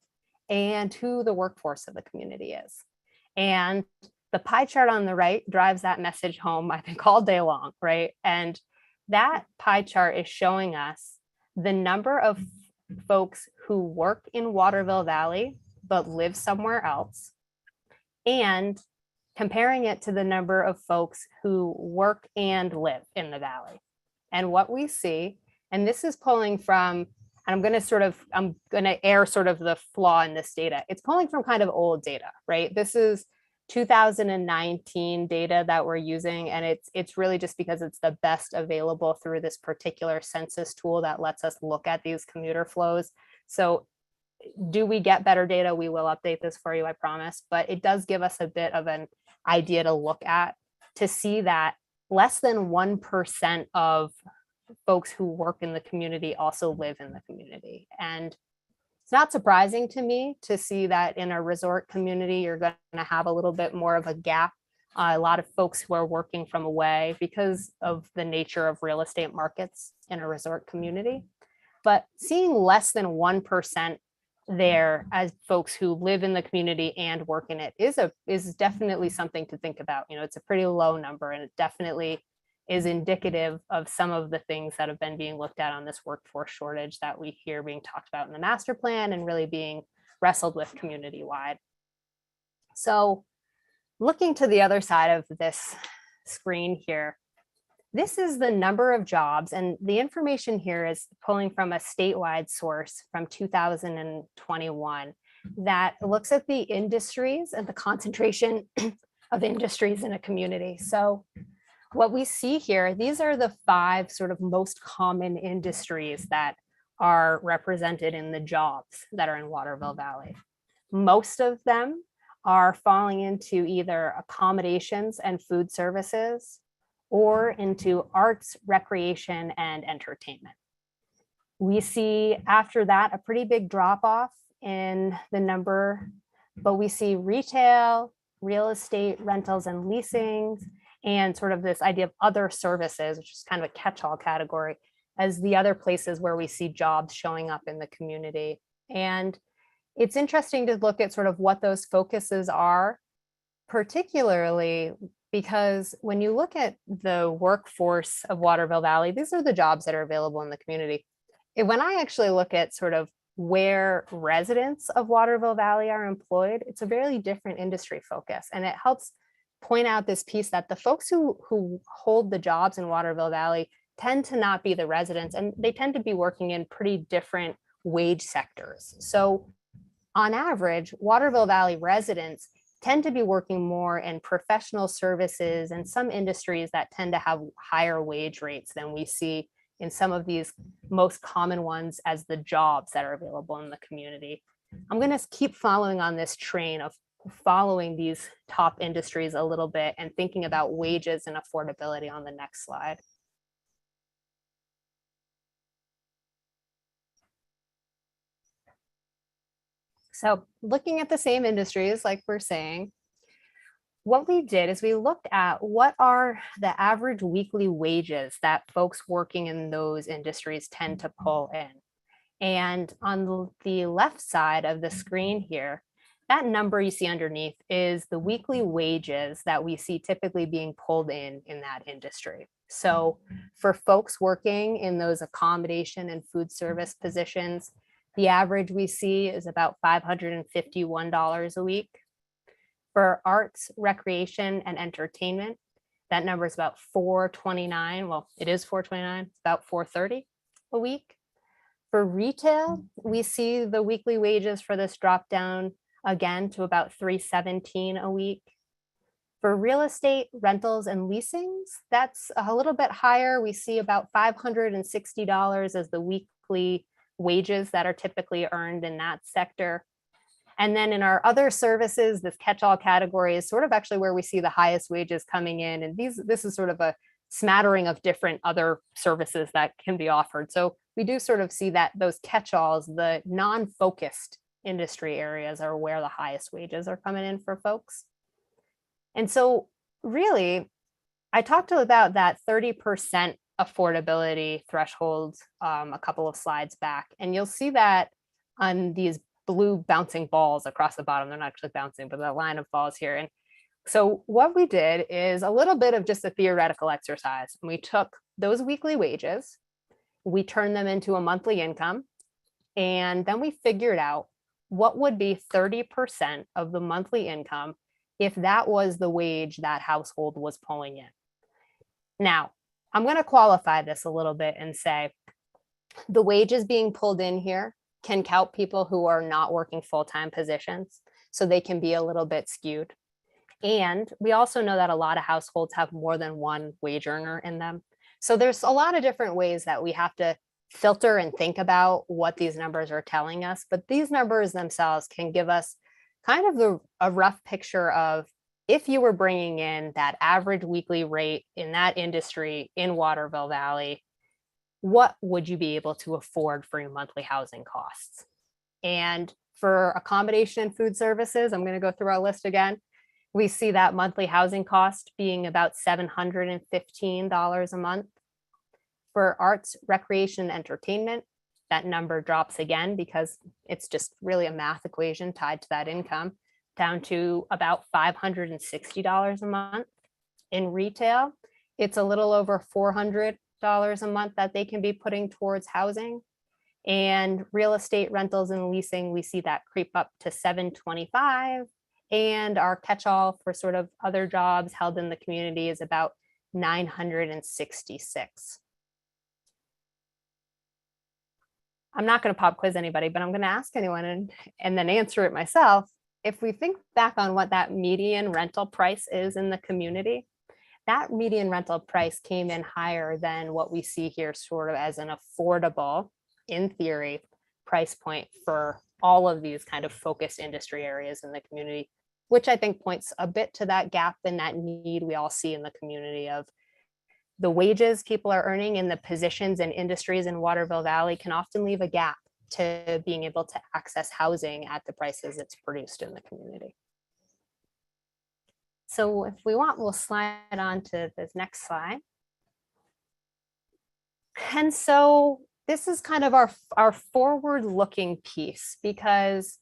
and who the workforce of the community is. And the pie chart on the right drives that message home, I think, all day long, right? And that pie chart is showing us the number of folks who work in Waterville Valley but live somewhere else, and comparing it to the number of folks who work and live in the valley. And what we see, and this is pulling from, and I'm going to air sort of the flaw in this data. It's pulling from kind of old data, right? This is 2019 data that we're using, and it's really just because it's the best available through this particular census tool that lets us look at these commuter flows. So do we get better data? We will update this for you, I promise, but it does give us a bit of an idea to look at, to see that less than 1% of folks who work in the community also live in the community. And it's not surprising to me to see that in a resort community, you're going to have a little bit more of a gap. A lot of folks who are working from away because of the nature of real estate markets in a resort community. But seeing less than 1% there as folks who live in the community and work in it is definitely something to think about. You know, it's a pretty low number, and it definitely is indicative of some of the things that have been being looked at on this workforce shortage that we hear being talked about in the master plan and really being wrestled with community-wide. So looking to the other side of this screen here, this is the number of jobs, and the information here is pulling from a statewide source from 2021 that looks at the industries and the concentration of industries in a community. So what we see here, these are the 5 sort of most common industries that are represented in the jobs that are in Waterville Valley. Most of them are falling into either accommodations and food services or into arts, recreation, and entertainment. We see after that a pretty big drop off in the number, but we see retail, real estate, rentals and leasing, and sort of this idea of other services, which is kind of a catch-all category, as the other places where we see jobs showing up in the community. And it's interesting to look at sort of what those focuses are, particularly because when you look at the workforce of Waterville Valley, these are the jobs that are available in the community. When I actually look at sort of where residents of Waterville Valley are employed, it's a very different industry focus, and it helps point out this piece that the folks who hold the jobs in Waterville Valley tend to not be the residents, and they tend to be working in pretty different wage sectors. So on average, Waterville Valley residents tend to be working more in professional services and some industries that tend to have higher wage rates than we see in some of these most common ones as the jobs that are available in the community. I'm going to keep following on this train of following these top industries a little bit and thinking about wages and affordability on the next slide. So looking at the same industries, like we're saying, what we did is we looked at what are the average weekly wages that folks working in those industries tend to pull in. And on the left side of the screen here, that number you see underneath is the weekly wages that we see typically being pulled in that industry. So for folks working in those accommodation and food service positions, the average we see is about $551 a week. For arts, recreation, and entertainment, That number is about $4.29. Well, it is $4.29. It's about $4.30 a week. For retail, we see the weekly wages for this drop down again to about $3.17 a week. For real estate rentals and leasings, that's a little bit higher. We see about $560 as the weekly wages that are typically earned in that sector. And then in our other services, this catch-all category is sort of actually where we see the highest wages coming in. And this is sort of a smattering of different other services that can be offered. So we do sort of see that those catch-alls, the non-focused industry areas are where the highest wages are coming in for folks. And so really, I talked about that 30% affordability threshold a couple of slides back, and you'll see that on these blue bouncing balls across the bottom. They're not actually bouncing, but the line of balls here. And so what we did is a little bit of just a theoretical exercise. We took those weekly wages, we turned them into a monthly income, and then we figured out what would be 30% of the monthly income if that was the wage that household was pulling in. Now, I'm going to qualify this a little bit and say the wages being pulled in here can count people who are not working full-time positions, so they can be a little bit skewed. And we also know that a lot of households have more than one wage earner in them. So there's a lot of different ways that we have to filter and think about what these numbers are telling us, but these numbers themselves can give us kind of a rough picture of if you were bringing in that average weekly rate in that industry in Waterville Valley, what would you be able to afford for your monthly housing costs? And for accommodation and food services, I'm going to go through our list again. We see that monthly housing cost being about $715 a month. For arts, recreation, and entertainment, that number drops again because it's just really a math equation tied to that income, down to about $560 a month. In retail, it's a little over $400 a month that they can be putting towards housing. And real estate rentals and leasing, we see that creep up to $725. And our catch-all for sort of other jobs held in the community is about $966. I'm not going to pop quiz anybody, but I'm going to ask anyone and then answer it myself. If we think back on what that median rental price is in the community, that median rental price came in higher than what we see here sort of as an affordable, in theory, price point for all of these kind of focused industry areas in the community, which I think points a bit to that gap and that need we all see in the community of the wages people are earning in the positions and industries in Waterville Valley can often leave a gap to being able to access housing at the prices it's produced in the community. So if we want, we'll slide on to this next slide. And so this is kind of our forward-looking piece, because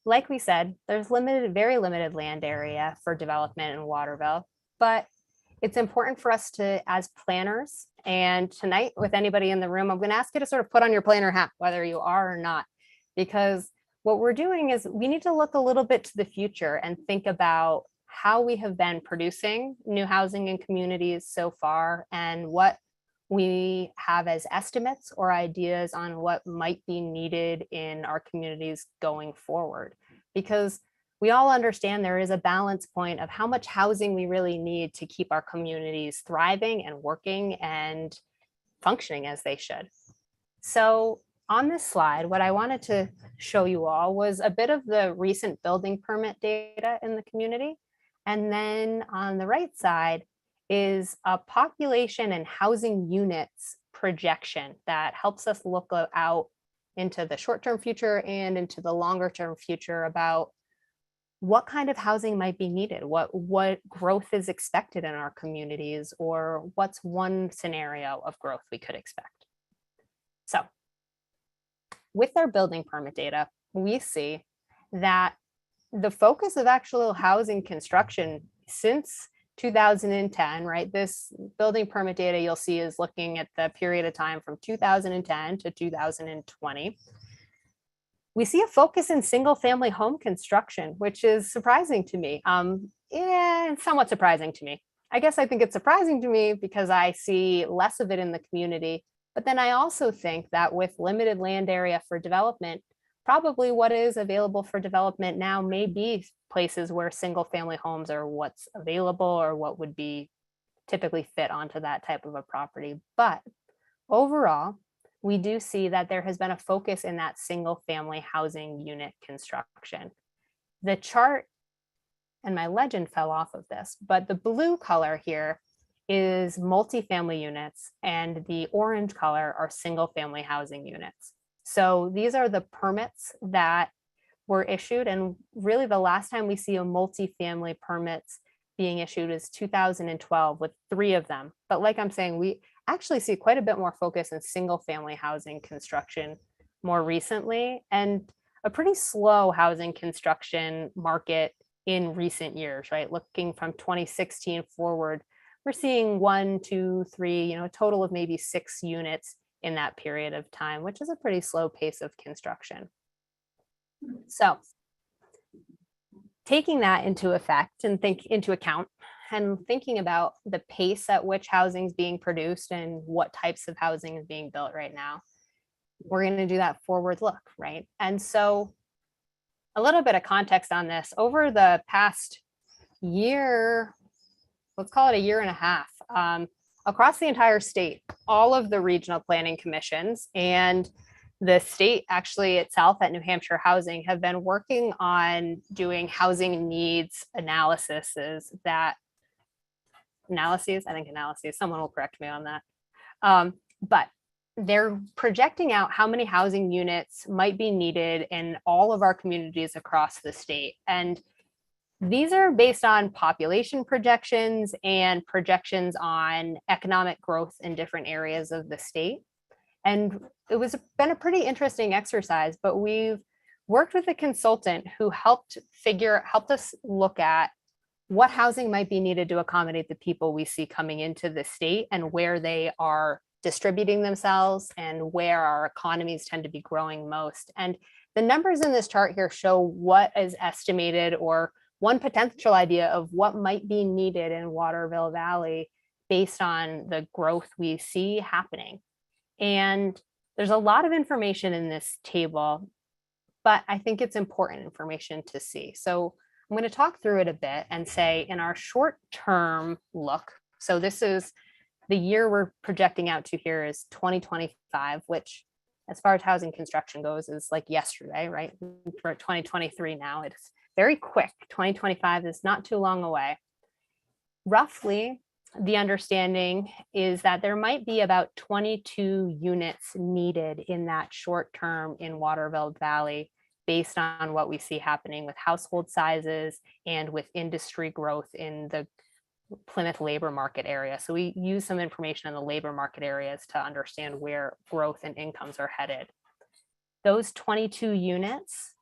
like we said, there's very limited land area for development in Waterville, but it's important for us to, as planners, and tonight with anybody in the room, I'm going to ask you to sort of put on your planner hat, whether you are or not, because what we're doing is we need to look a little bit to the future and think about how we have been producing new housing in communities so far and what we have as estimates or ideas on what might be needed in our communities going forward. Because we all understand there is a balance point of how much housing we really need to keep our communities thriving and working and functioning as they should. So on this slide, what I wanted to show you all was a bit of the recent building permit data in the community. And then on the right side is a population and housing units projection that helps us look out into the short-term future and into the longer-term future about what kind of housing might be needed, what growth is expected in our communities, or what's one scenario of growth we could expect. So with our building permit data, we see that the focus of actual housing construction since 2010, right? This building permit data you'll see is looking at the period of time from 2010 to 2020. We see a focus in single family home construction, which is surprising to me. Somewhat surprising to me. I guess I think it's surprising to me because I see less of it in the community. But then I also think that with limited land area for development, probably what is available for development now may be places where single family homes are what's available or what would be typically fit onto that type of a property. But overall, we do see that there has been a focus in that single family housing unit construction. The chart, and my legend fell off of this, but the blue color here is multifamily units and the orange color are single family housing units. So these are the permits that were issued, and really the last time we see a multifamily permits being issued is 2012 with 3 of them. But like I'm saying, we actually see quite a bit more focus in single family housing construction more recently, and a pretty slow housing construction market in recent years, right? Looking from 2016 forward, we're seeing 1, 2, 3, a total of maybe 6 units in that period of time, which is a pretty slow pace of construction. So taking that into effect and into account and thinking about the pace at which housing is being produced and what types of housing is being built right now, we're going to do that forward look, right? And so a little bit of context on this. Over the past year, let's call it a year and a half, across the entire state, all of the regional planning commissions and the state actually itself at New Hampshire Housing have been working on doing housing needs analyses, someone will correct me on that. But they're projecting out how many housing units might be needed in all of our communities across the state. And these are based on population projections and projections on economic growth in different areas of the state. And it was been a pretty interesting exercise, but we've worked with a consultant who helped us look at what housing might be needed to accommodate the people we see coming into the state and where they are distributing themselves and where our economies tend to be growing most. And the numbers in this chart here show what is estimated or one potential idea of what might be needed in Waterville Valley based on the growth we see happening. And there's a lot of information in this table, but I think it's important information to see. So I'm going to talk through it a bit and say in our short-term look, so this is the year we're projecting out to here is 2025, which as far as housing construction goes is like yesterday, right? For 2023 now, it's very quick. 2025 is not too long away. Roughly, the understanding is that there might be about 22 units needed in that short term in Waterville Valley based on what we see happening with household sizes and with industry growth in the Plymouth labor market area. So we use some information in the labor market areas to understand where growth and incomes are headed. Those 22 units,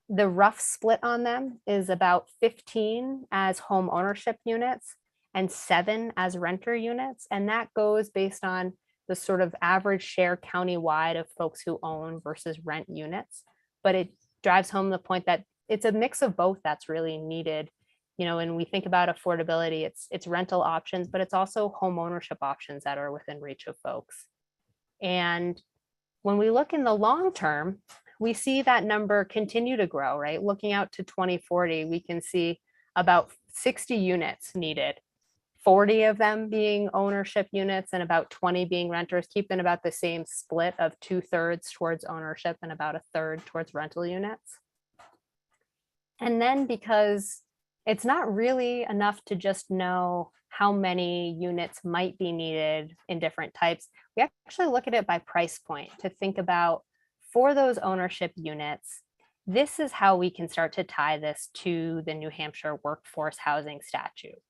the rough split on them is about 15 as home ownership units and 7 as renter units. And that goes based on the sort of average share countywide of folks who own versus rent units. But it drives home the point that it's a mix of both that's really needed. When we think about affordability, it's rental options, but it's also home ownership options that are within reach of folks. And when we look in the long term, we see that number continue to grow, right? Looking out to 2040, we can see about 60 units needed, 40 of them being ownership units and about 20 being renters, keeping about the same split of 2/3 towards ownership and about 1/3 towards rental units. And then because it's not really enough to just know how many units might be needed in different types, we actually look at it by price point to think about for those ownership units, this is how we can start to tie this to the New Hampshire workforce housing statute.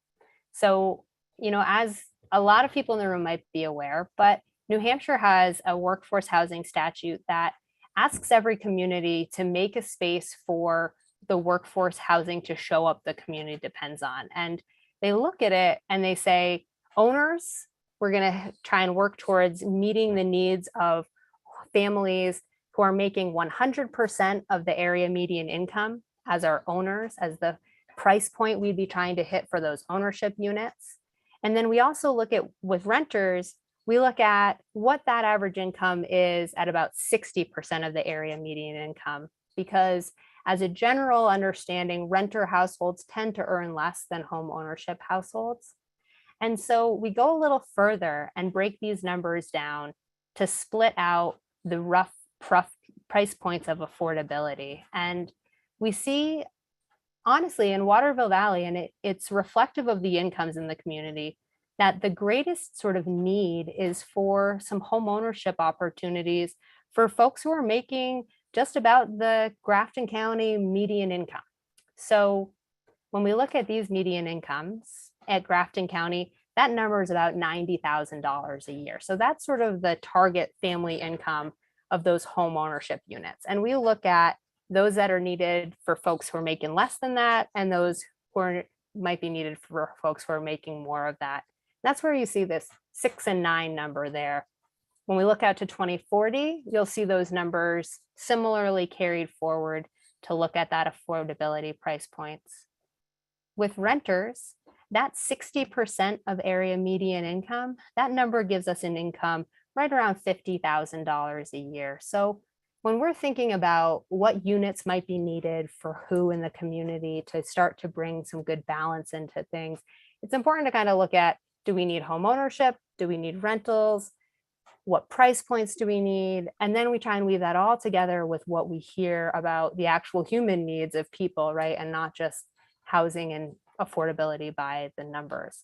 So, as a lot of people in the room might be aware, but New Hampshire has a workforce housing statute that asks every community to make a space for the workforce housing to show up the community depends on. And they look at it and they say, owners, we're going to try and work towards meeting the needs of families who are making 100% of the area median income as our owners, as the price point we'd be trying to hit for those ownership units. And then we also look at, with renters, we look at what that average income is at about 60% of the area median income, because as a general understanding, renter households tend to earn less than home ownership households. And so we go a little further and break these numbers down to split out the rough price points of affordability. And we see, honestly, in Waterville Valley, and it's reflective of the incomes in the community, that the greatest sort of need is for some home ownership opportunities for folks who are making just about the Grafton County median income. So when we look at these median incomes at Grafton County, that number is about $90,000 a year. So that's sort of the target family income of those home ownership units. And we look at those that are needed for folks who are making less than that, and those who might be needed for folks who are making more of that. That's where you see this 6 and 9 number there. When we look out to 2040, you'll see those numbers similarly carried forward to look at that affordability price points. With renters, that 60% of area median income, that number gives us an income right around $50,000 a year. So when we're thinking about what units might be needed for who in the community to start to bring some good balance into things, it's important to kind of look at, do we need home ownership? Do we need rentals? What price points do we need? And then we try and weave that all together with what we hear about the actual human needs of people, right? And not just housing and affordability by the numbers.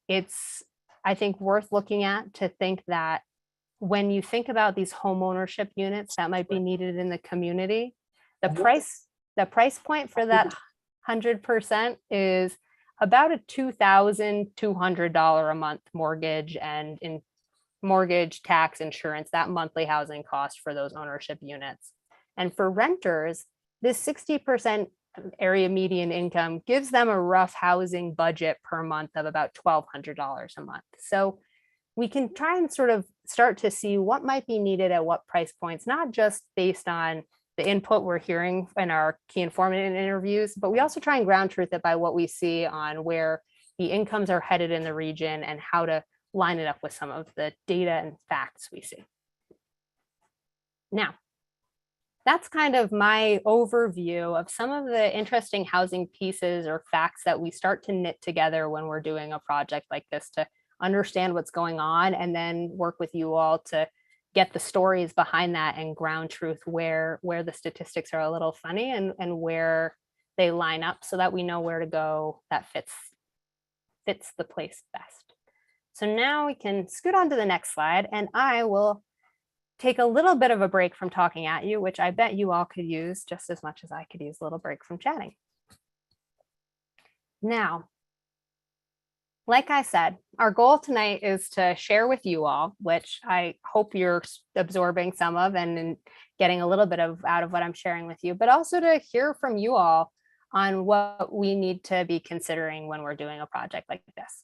It's, I think, worth looking at to think that when you think about these home ownership units that might be needed in the community, the price point for that 100% is about a $2,200 a month mortgage, and in mortgage, tax, insurance, that monthly housing cost for those ownership units. And for renters, this 60% area median income gives them a rough housing budget per month of about $1,200 a month. So we can try and sort of start to see what might be needed at what price points, not just based on the input we're hearing in our key informant interviews, but we also try and ground truth it by what we see on where the incomes are headed in the region and how to line it up with some of the data and facts we see. Now, that's kind of my overview of some of the interesting housing pieces or facts that we start to knit together when we're doing a project like this to understand what's going on, and then work with you all to get the stories behind that and ground truth where the statistics are a little funny and where they line up so that we know where to go that fits the place best. So now we can scoot on to the next slide, and I will take a little bit of a break from talking at you, which I bet you all could use just as much as I could use a little break from chatting. Now, like I said, our goal tonight is to share with you all, which I hope you're absorbing some of and getting a little bit out of what I'm sharing with you, but also to hear from you all on what we need to be considering when we're doing a project like this.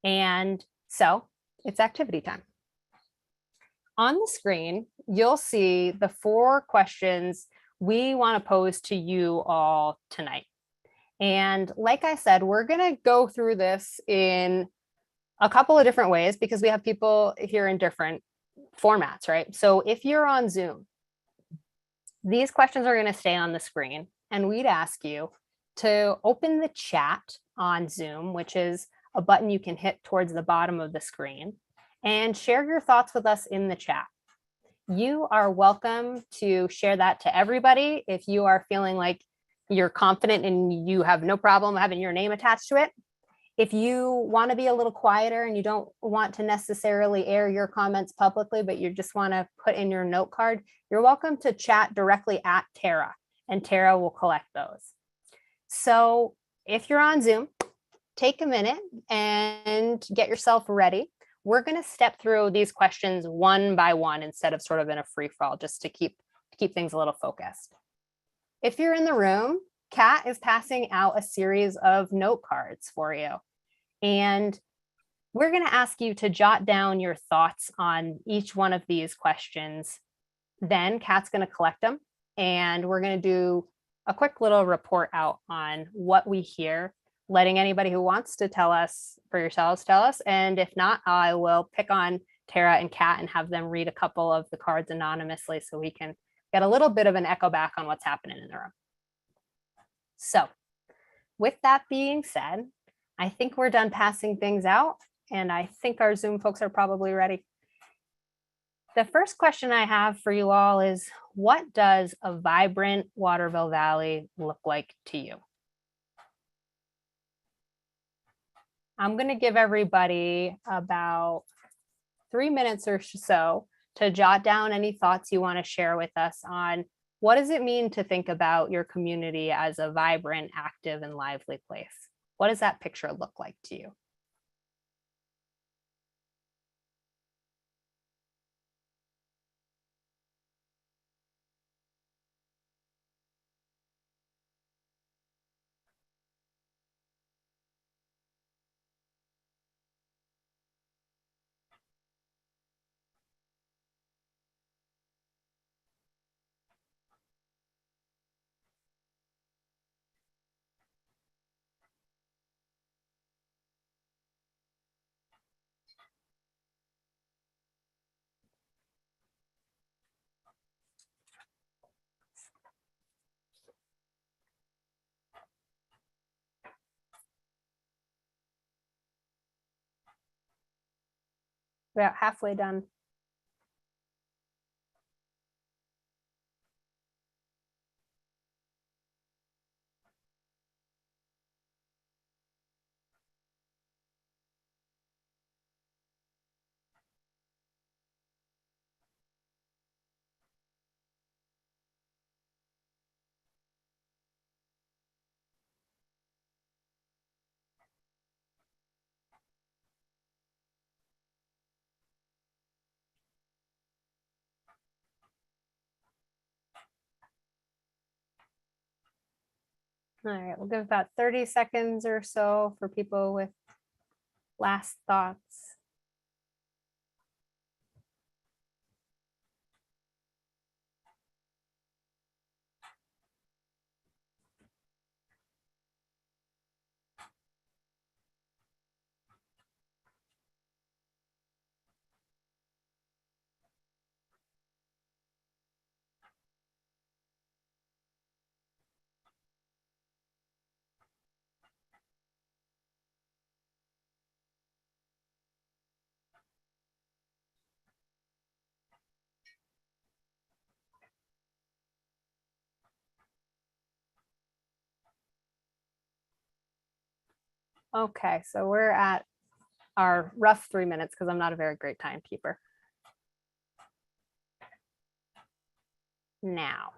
And so it's activity time. On the screen, you'll see the 4 questions we want to pose to you all tonight. And like I said, we're going to go through this in a couple of different ways because we have people here in different formats, right? So if you're on Zoom, these questions are going to stay on the screen, and we'd ask you to open the chat on Zoom, which is a button you can hit towards the bottom of the screen, and share your thoughts with us in the chat. You are welcome to share that to everybody if you are feeling like you're confident and you have no problem having your name attached to it. If you want to be a little quieter and you don't want to necessarily air your comments publicly, but you just want to put in your note card, you're welcome to chat directly at Tara, and Tara will collect those. So if you're on Zoom, take a minute and get yourself ready. We're going to step through these questions one by one instead of sort of in a free-for-all, just to keep things a little focused. If you're in the room, Kat is passing out a series of note cards for you. And we're going to ask you to jot down your thoughts on each one of these questions. Then Kat's going to collect them, and we're going to do a quick little report out on what we hear letting anybody who wants to tell us for yourselves tell us. And if not, I will pick on Tara and Kat and have them read a couple of the cards anonymously so we can get a little bit of an echo back on what's happening in the room. So with that being said, I think we're done passing things out, and I think our Zoom folks are probably ready. The first question I have for you all is, what does a vibrant Waterville Valley look like to you? I'm going to give everybody about 3 minutes or so to jot down any thoughts you want to share with us on what does it mean to think about your community as a vibrant, active, and lively place? What does that picture look like to you? About halfway done. All right, we'll give about 30 seconds or so for people with last thoughts. Okay, so we're at our rough 3 minutes because I'm not a very great timekeeper. Now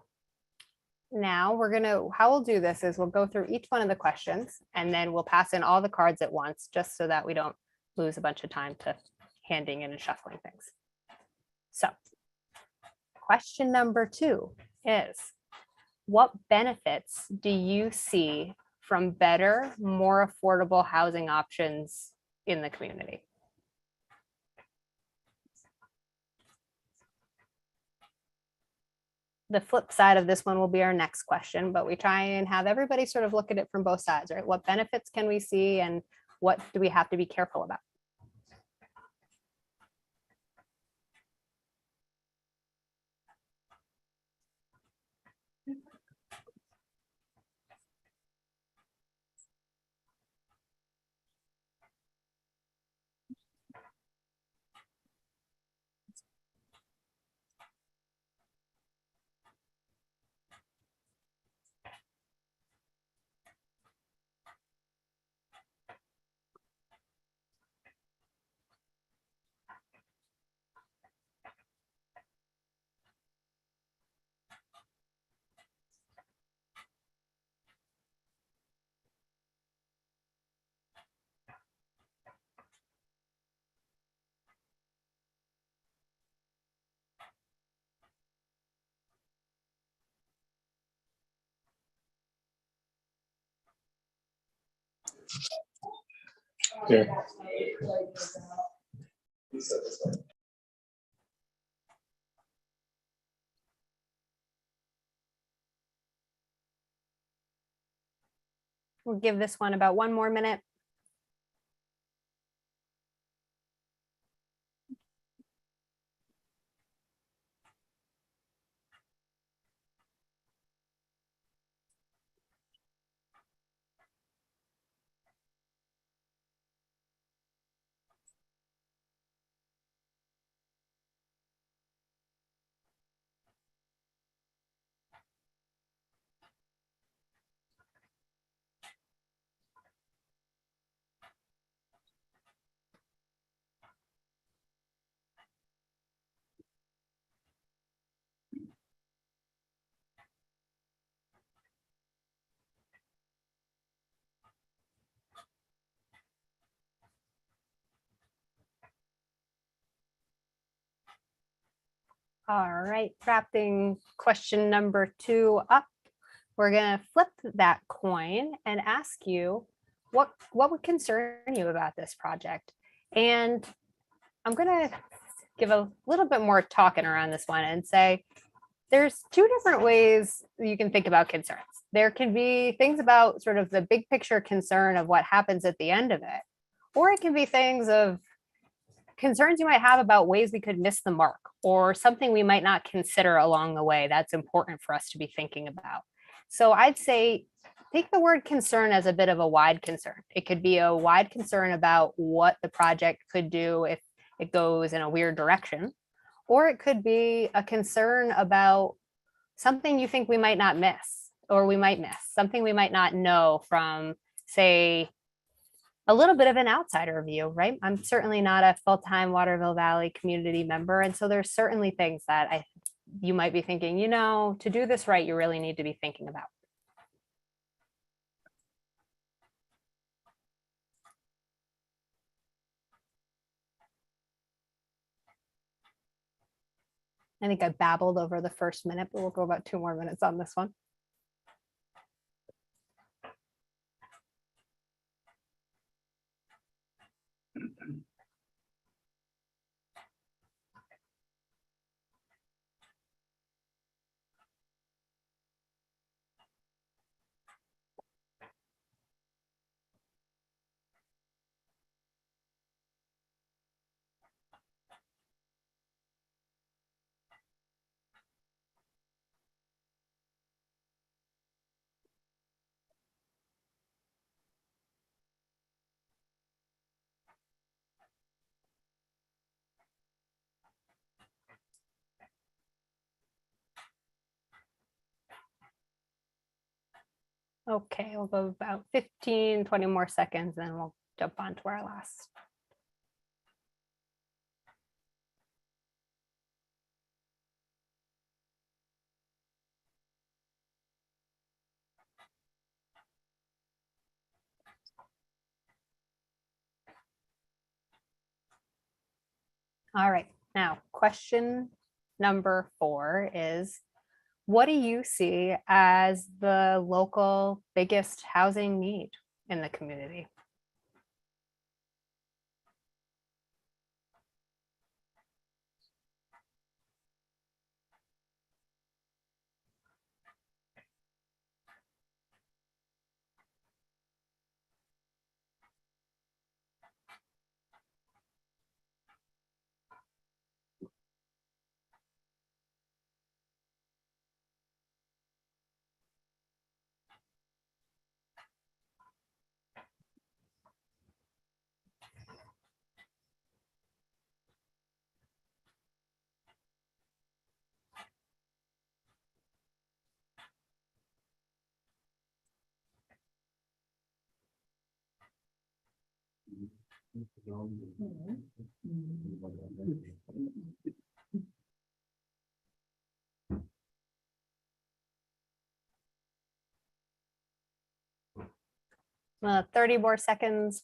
how we'll do this is we'll go through each one of the questions and then we'll pass in all the cards at once, just so that we don't lose a bunch of time to handing in and shuffling things. So question number 2 is, what benefits do you see from better, more affordable housing options in the community? The flip side of this one will be our next question, but we try and have everybody sort of look at it from both sides, right? What benefits can we see and what do we have to be careful about? Yeah. We'll give this one about 1 more minute. All right, wrapping question number 2 up. We're gonna flip that coin and ask you, what would concern you about this project? And I'm gonna give a little bit more talking around this one and say, there's 2 different ways you can think about concerns. There can be things about sort of the big picture concern of what happens at the end of it, or it can be things of concerns you might have about ways we could miss the mark or something we might not consider along the way that's important for us to be thinking about. So I'd say take the word concern as a bit of a wide concern. It could be a wide concern about what the project could do if it goes in a weird direction, or it could be a concern about something you think we might not miss, or we might miss, something we might not know from, say, a little bit of an outsider view, right? I'm certainly not a full-time Waterville Valley community member. And so there's certainly things that you might be thinking, to do this right, you really need to be thinking about. I think I babbled over the first minute, but we'll go about 2 more minutes on this one. Okay, we'll go about 15, 20 more seconds, and we'll jump on to our last. All right, now question number 4 is, what do you see as the local biggest housing need in the community? Well, 30 more seconds.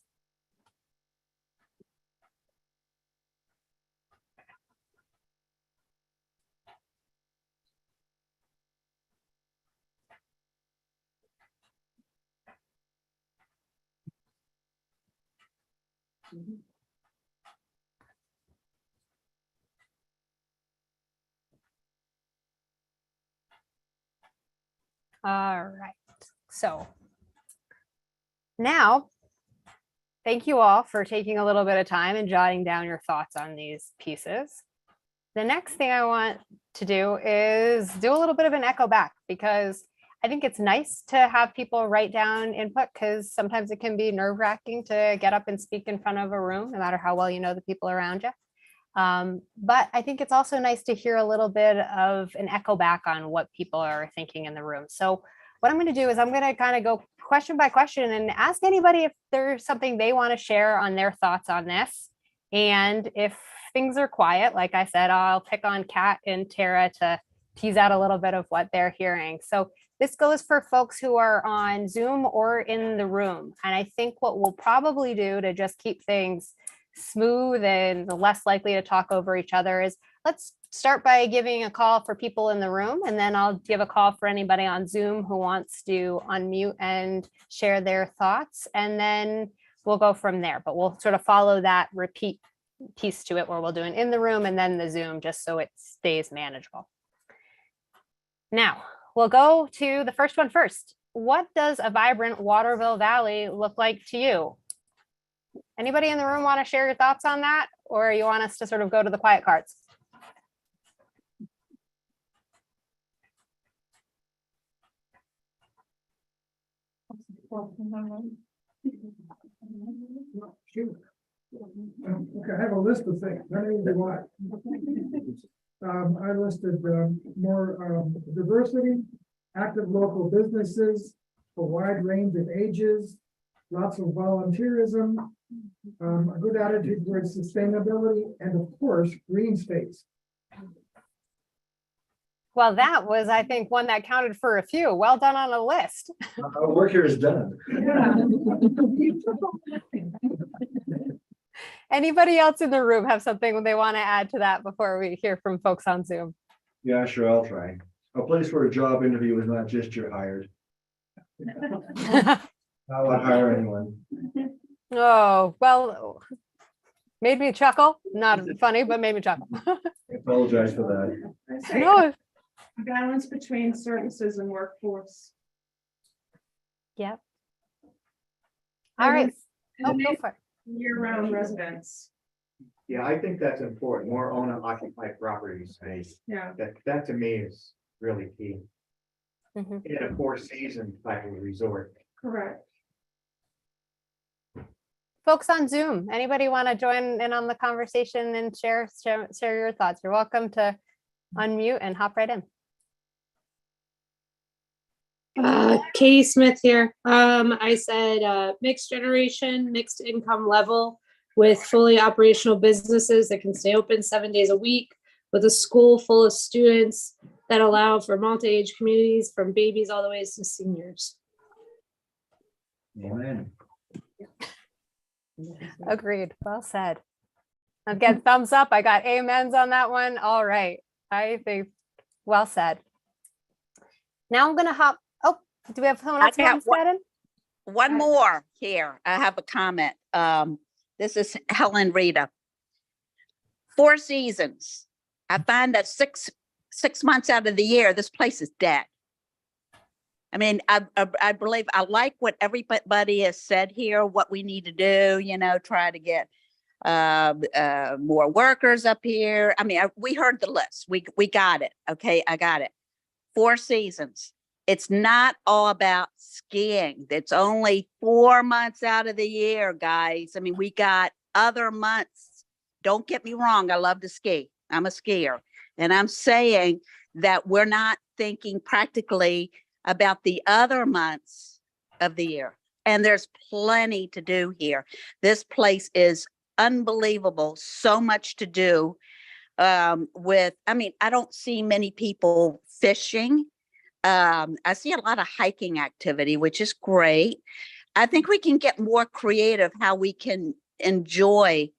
All right, so Now, thank you all for taking a little bit of time and jotting down your thoughts on these pieces. The next thing I want to do is do a little bit of an echo back, because I think it's nice to have people write down input, because sometimes it can be nerve wracking to get up and speak in front of a room, no matter how well you know the people around you. But I think it's also nice to hear a little bit of an echo back on what people are thinking in the room. So what I'm going to do is I'm going to kind of go question by question and ask anybody if there's something they want to share on their thoughts on this. And if things are quiet, like I said, I'll pick on Kat and Tara to tease out a little bit of what they're hearing. So this goes for folks who are on Zoom or in the room. And I think what we'll probably do to just keep things smooth and less likely to talk over each other is let's start by giving a call for people in the room, and then I'll give a call for anybody on Zoom who wants to unmute and share their thoughts, and then we'll go from there. But we'll sort of follow that repeat piece to it, where we'll do an in the room and then the Zoom, just so it stays manageable. Now, we'll go to the first one first. What does a vibrant Waterville Valley look like to you? Anybody in the room want to share your thoughts on that, or you want us to sort of go to the quiet cards? Okay, I have a list of things. How many do you want? I listed more diversity, active local businesses, a wide range of ages, lots of volunteerism, a good attitude towards sustainability, and of course, green space. Well, that was, I think, one that counted for a few. Well done on the list. Our work here is done. Anybody else in the room have something they want to add to that before we hear from folks on Zoom? Yeah, sure, I'll try. A place for a job interview is not just you're hired. I would hire anyone. Oh, well, made me chuckle. Not funny, but made me chuckle. I apologize for that. I say No, balance between services and workforce. yep. All right. Oh, go for it. Year-round residents. Yeah, I think that's important, more owner occupied property space. Yeah. That to me is really key. Mhm. In a Four Seasons type of resort. Correct. Folks on Zoom, anybody want to join in on the conversation and share your thoughts? You're welcome to unmute and hop right in. Katie Smith here. I said mixed generation, mixed income level with fully operational businesses that can stay open 7 days a week, with a school full of students that allow for multi-age communities from babies all the way to seniors. Amen. Agreed. Well said. Again, thumbs up. I got amens on that one. All right. I think well said. Now I'm going to hop. Oh, do we have someone else? I got who wants to add in? One more here. I have a comment. This is Helen Rita. Four Seasons. I find that six months out of the year, this place is dead. I mean, I believe I like what everybody has said here, what we need to do, try to get more workers up here. I mean, we heard the list. We got it. Okay, I got it. Four Seasons. It's not all about skiing. It's only 4 months out of the year, guys. I mean, we got other months. Don't get me wrong. I love to ski. I'm a skier. And I'm saying that we're not thinking practically about the other months of the year. And there's plenty to do here. This place is unbelievable. So much to do I don't see many people fishing. I see a lot of hiking activity, which is great. I think we can get more creative how we can enjoy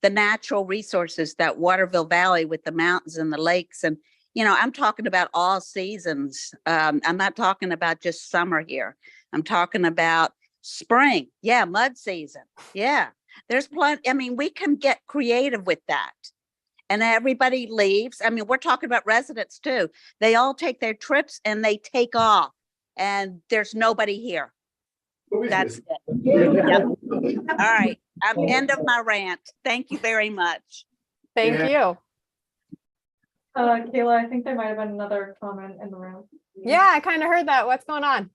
the natural resources that Waterville Valley with the mountains and the lakes. And, I'm talking about all seasons. I'm not talking about just summer here. I'm talking about spring. Yeah. Mud season. Yeah. There's plenty. I mean, we can get creative with that. And everybody leaves. I mean, we're talking about residents too. They all take their trips and they take off and there's nobody here. That's it. Yep. All right, I'm end of my rant. Thank you very much. Thank you. Kayla, I think there might have been another comment in the room. Yeah, I kind of heard that. What's going on?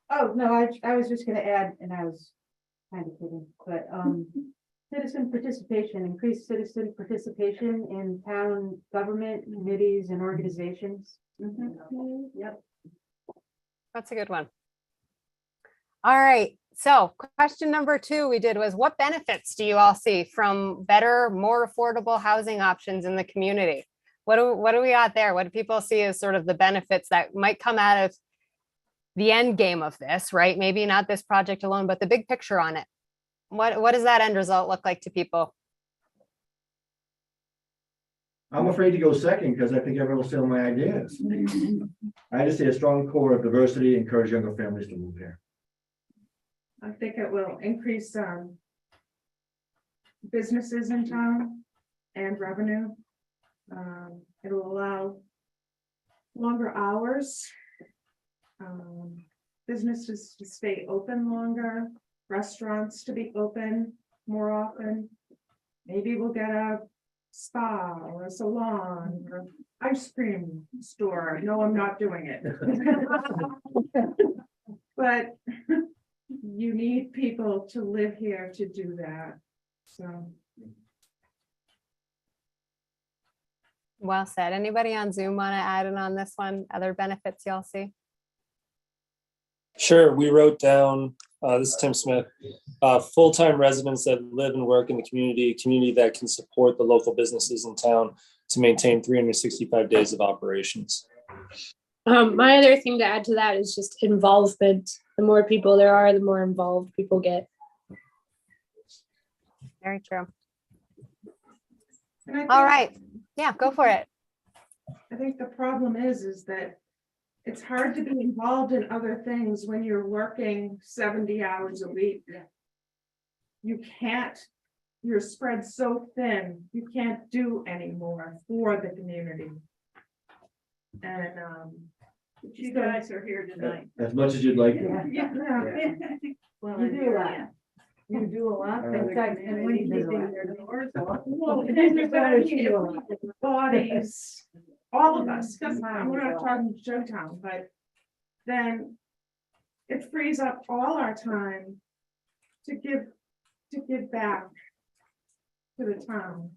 Oh, no, I was just gonna add, and I was kind of kidding, but, citizen participation, increased citizen participation in town government, committees and organizations. Yep. That's a good one. All right. So question number 2 we did was, what benefits do you all see from better, more affordable housing options in the community? What do we got there? What do people see as sort of the benefits that might come out of the end game of this, right? Maybe not this project alone, but the big picture on it. What does that end result look like to people? I'm afraid to go second because I think everyone will steal my ideas. I just see a strong core of diversity, encourage younger families to move here. I think it will increase businesses in town and revenue. It'll allow longer hours. Businesses to stay open longer, restaurants to be open more often. Maybe we'll get a spa or a salon or ice cream store. No, I'm not doing it. But you need people to live here to do that, so. Well said. Anybody on Zoom want to add in on this one? Other benefits y'all see? Sure, we wrote down, this is Tim Smith, full-time residents that live and work in the community that can support the local businesses in town to maintain 365 days of operations. My other thing to add to that is just involvement. The more people there are, the more involved people get. Very true. And I think- All right. Yeah, go for it. I think the problem is that it's hard to be involved in other things when you're working 70 hours a week. You can't, you're spread so thin, you can't do any more for the community. And, you guys are here tonight. As much as you'd like. Yeah. Well, You do a lot. You do a lot. In fact, and when you do their doors off. Bodies, all of us, because we're not talking Showtown, but then it frees up all our time to give back to the town.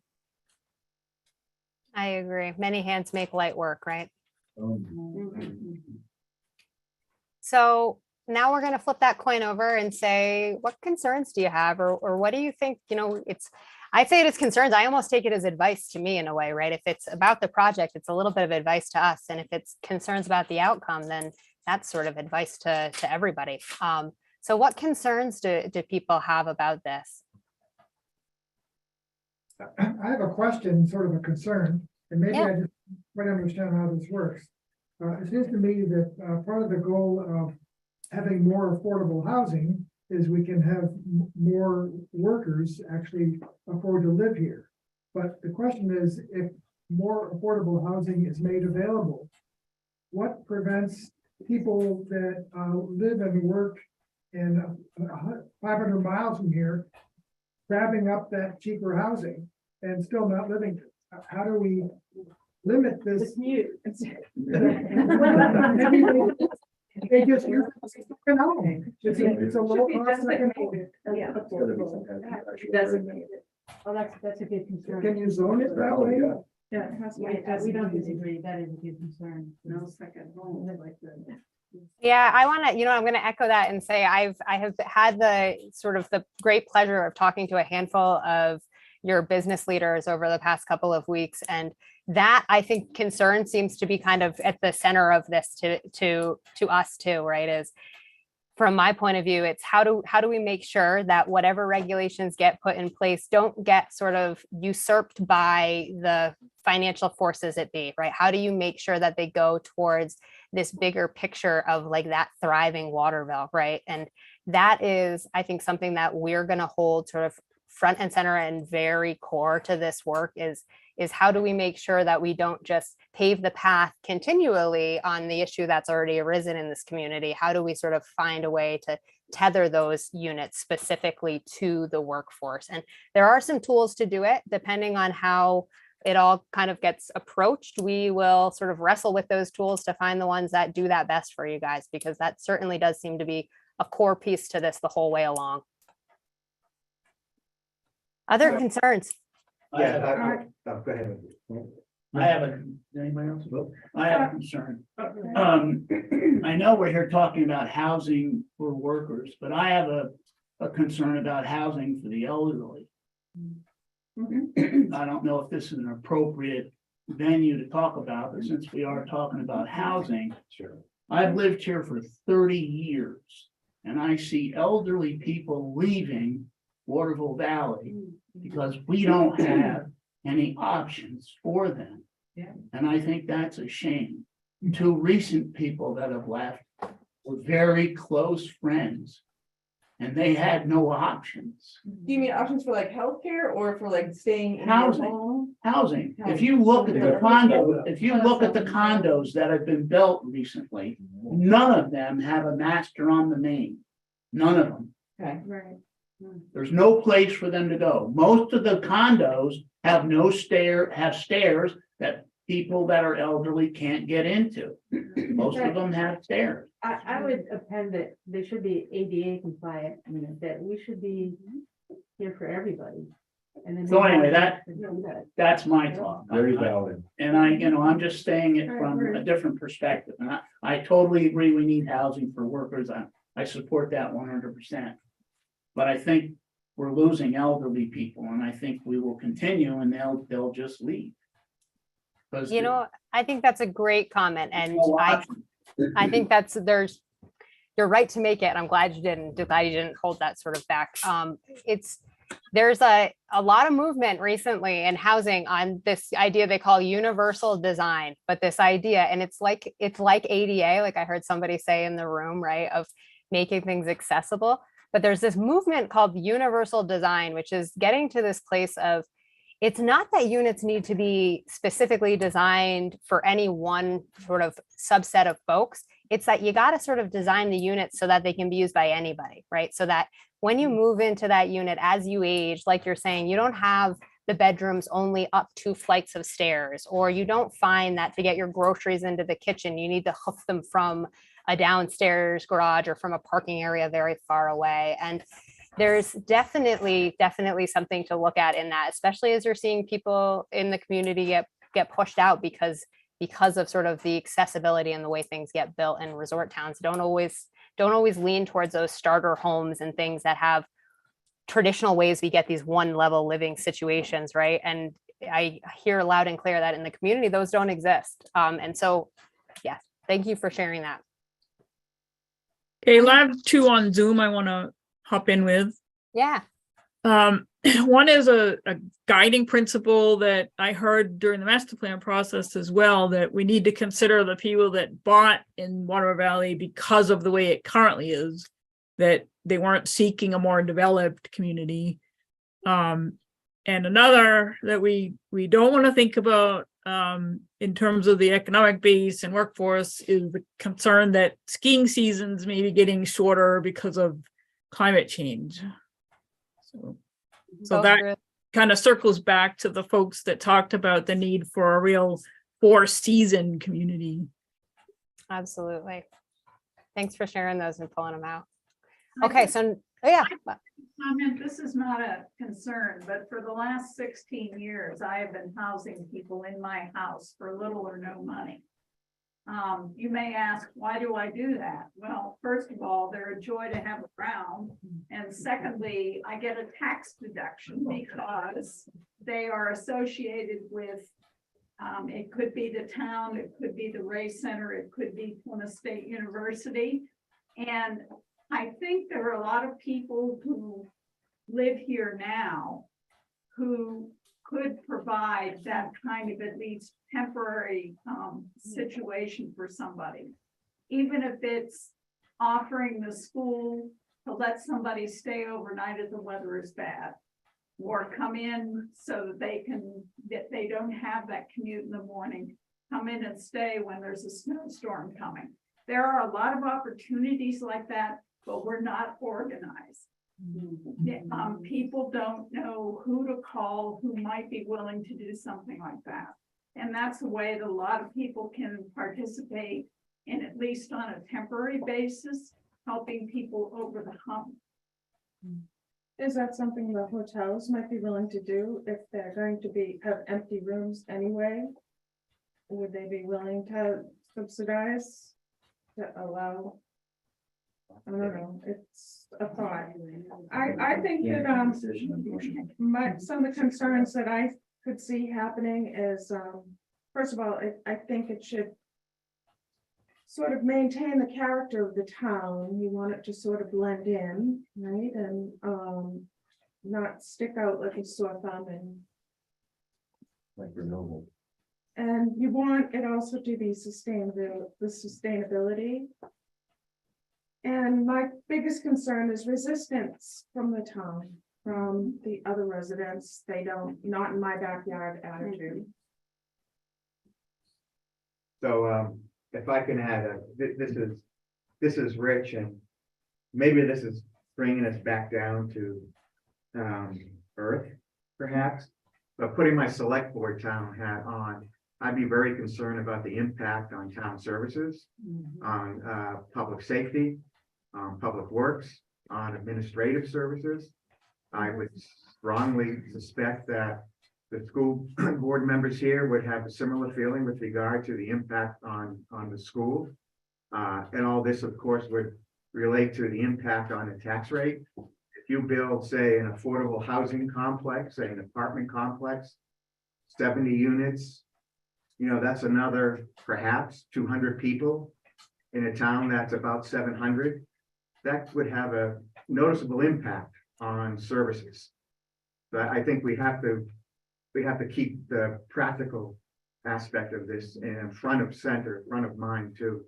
I agree. Many hands make light work, right? So now we're going to flip that coin over and say, what concerns do you have? Or what do you think, I say it as concerns. I almost take it as advice to me in a way, right? If it's about the project, it's a little bit of advice to us. And if it's concerns about the outcome, then that's sort of advice to everybody. So what concerns do people have about this? I have a question, sort of a concern, and maybe I just might understand how this works. It seems to me that part of the goal of having more affordable housing is we can have more workers actually afford to live here. But the question is, if more affordable housing is made available, what prevents people that live and work in 500 miles from here grabbing up that cheaper housing and still not living? How do we limit this? It's mute. They just use it's a low cost. Yeah. Designated. Well, that's a good concern. Can you zone it that way? Yeah, it has to be We don't designated. disagree. That is a good concern. No second home like that. Yeah, I want to, I'm going to echo that and say I have had the sort of the great pleasure of talking to a handful of your business leaders over the past couple of weeks. And that, I think, concern seems to be kind of at the center of this to us too, right? Is from my point of view, it's how do we make sure that whatever regulations get put in place don't get sort of usurped by the financial forces at be, right? How do you make sure that they go towards this bigger picture of like that thriving Waterville, right? And that is, I think, something that we're going to hold sort of front and center and very core to this work is is how do we make sure that we don't just pave the path continually on the issue that's already arisen in this community? How do we sort of find a way to tether those units specifically to the workforce? And there are some tools to do it, depending on how it all kind of gets approached. We will sort of wrestle with those tools to find the ones that do that best for you guys, because that certainly does seem to be a core piece to this the whole way along. Other concerns? Go ahead. I have a, anybody else? I have a concern. I know we're here talking about housing for workers, but I have a concern about housing for the elderly. I don't know if this is an appropriate venue to talk about, but since we are talking about housing, I've lived here for 30 years and I see elderly people leaving Waterville Valley because we don't have any options for them. And I think that's a shame. Two recent people that have left were very close friends and they had no options. Do you mean options for like healthcare or for like staying in your Housing. home? Housing, if you look at the condo, if you look at the condos that have been built recently, none of them have a master on the main. None of them. Okay. Right. There's no place for them to go. Most of the condos have have stairs that people that are elderly can't get into. Most of them have stairs. I would append that they should be ADA compliant, I mean, that we should be here for everybody. And then. So anyway, that. That's my thought. Very valid. And I'm just saying it from a different perspective. And I totally agree, we need housing for workers. I support that 100%. But I think we're losing elderly people and I think we will continue and they'll just leave. You know, I think that's a great comment, and I think you're right to make it. And I'm glad you didn't. Glad you didn't hold that sort of back. There's a lot of movement recently in housing on this idea they call universal design, but this idea, and it's like ADA, like I heard somebody say in the room, right, of making things accessible. But there's this movement called universal design, which is getting to this place of, it's not that units need to be specifically designed for any one sort of subset of folks. It's that you got to sort of design the units so that they can be used by anybody, right? So that when you move into that unit as you age, like you're saying, you don't have the bedrooms only up 2 flights of stairs, or you don't find that to get your groceries into the kitchen, you need to hoof them from a downstairs garage or from a parking area very far away. And there's definitely something to look at in that, especially as you're seeing people in the community get pushed out because of sort of the accessibility and the way things get built in resort towns. Don't always lean towards those starter homes and things that have traditional ways we get these one level living situations, right? And I hear loud and clear that in the community, those don't exist. And so, yes, thank you for sharing that. Okay, Lab 2 on Zoom, I want to hop in with. Yeah. One is a guiding principle that I heard during the master plan process as well, that we need to consider the people that bought in Water Valley because of the way it currently is, that they weren't seeking a more developed community. And another that we don't want to think about in terms of the economic base and workforce is the concern that skiing seasons may be getting shorter because of climate change. So that kind of circles back to the folks that talked about the need for a real 4-season community. Absolutely. Thanks for sharing those and pulling them out. Okay, so yeah. Comment, this is not a concern, but for the last 16 years, I have been housing people in my house for little or no money. You may ask, why do I do that? Well, first of all, they're a joy to have around. And secondly, I get a tax deduction because they are associated with, it could be the town, it could be the Ray Center, it could be Plymouth State University. And I think there are a lot of people who live here now who could provide that kind of at least temporary situation for somebody. Even if it's offering the school to let somebody stay overnight if the weather is bad. or come in so that they don't have that commute in the morning, come in and stay when there's a snowstorm coming. There are a lot of opportunities like that, but we're not organized. People don't know who to call, who might be willing to do something like that. And that's a way that a lot of people can participate in, at least on a temporary basis, helping people over the hump. Is that something the hotels might be willing to do if they're going to have empty rooms anyway? Would they be willing to subsidize to allow? I don't know, it's a thought. I think that, some of the concerns that I could see happening is, first of all, I think it should sort of maintain the character of the town. You want it to sort of blend in, right? And not stick out like a sore thumb, and Like Grenoble. and you want it also to be sustainability. And my biggest concern is resistance from the town, from the other residents. They don't, not in my backyard attitude. So, if I can add, this is Rich, and maybe this is bringing us back down to earth, perhaps. But putting my select board town hat on, I'd be very concerned about the impact on town services, on public safety, on public works, on administrative services. I would strongly suspect that the school board members here would have a similar feeling with regard to the impact on the school. And all this, of course, would relate to the impact on the tax rate. If you build, say, an affordable housing complex, say an apartment complex, 70 units, that's another perhaps 200 people in a town that's about 700. That would have a noticeable impact on services. But I think we have to keep the practical aspect of this in front of mind too.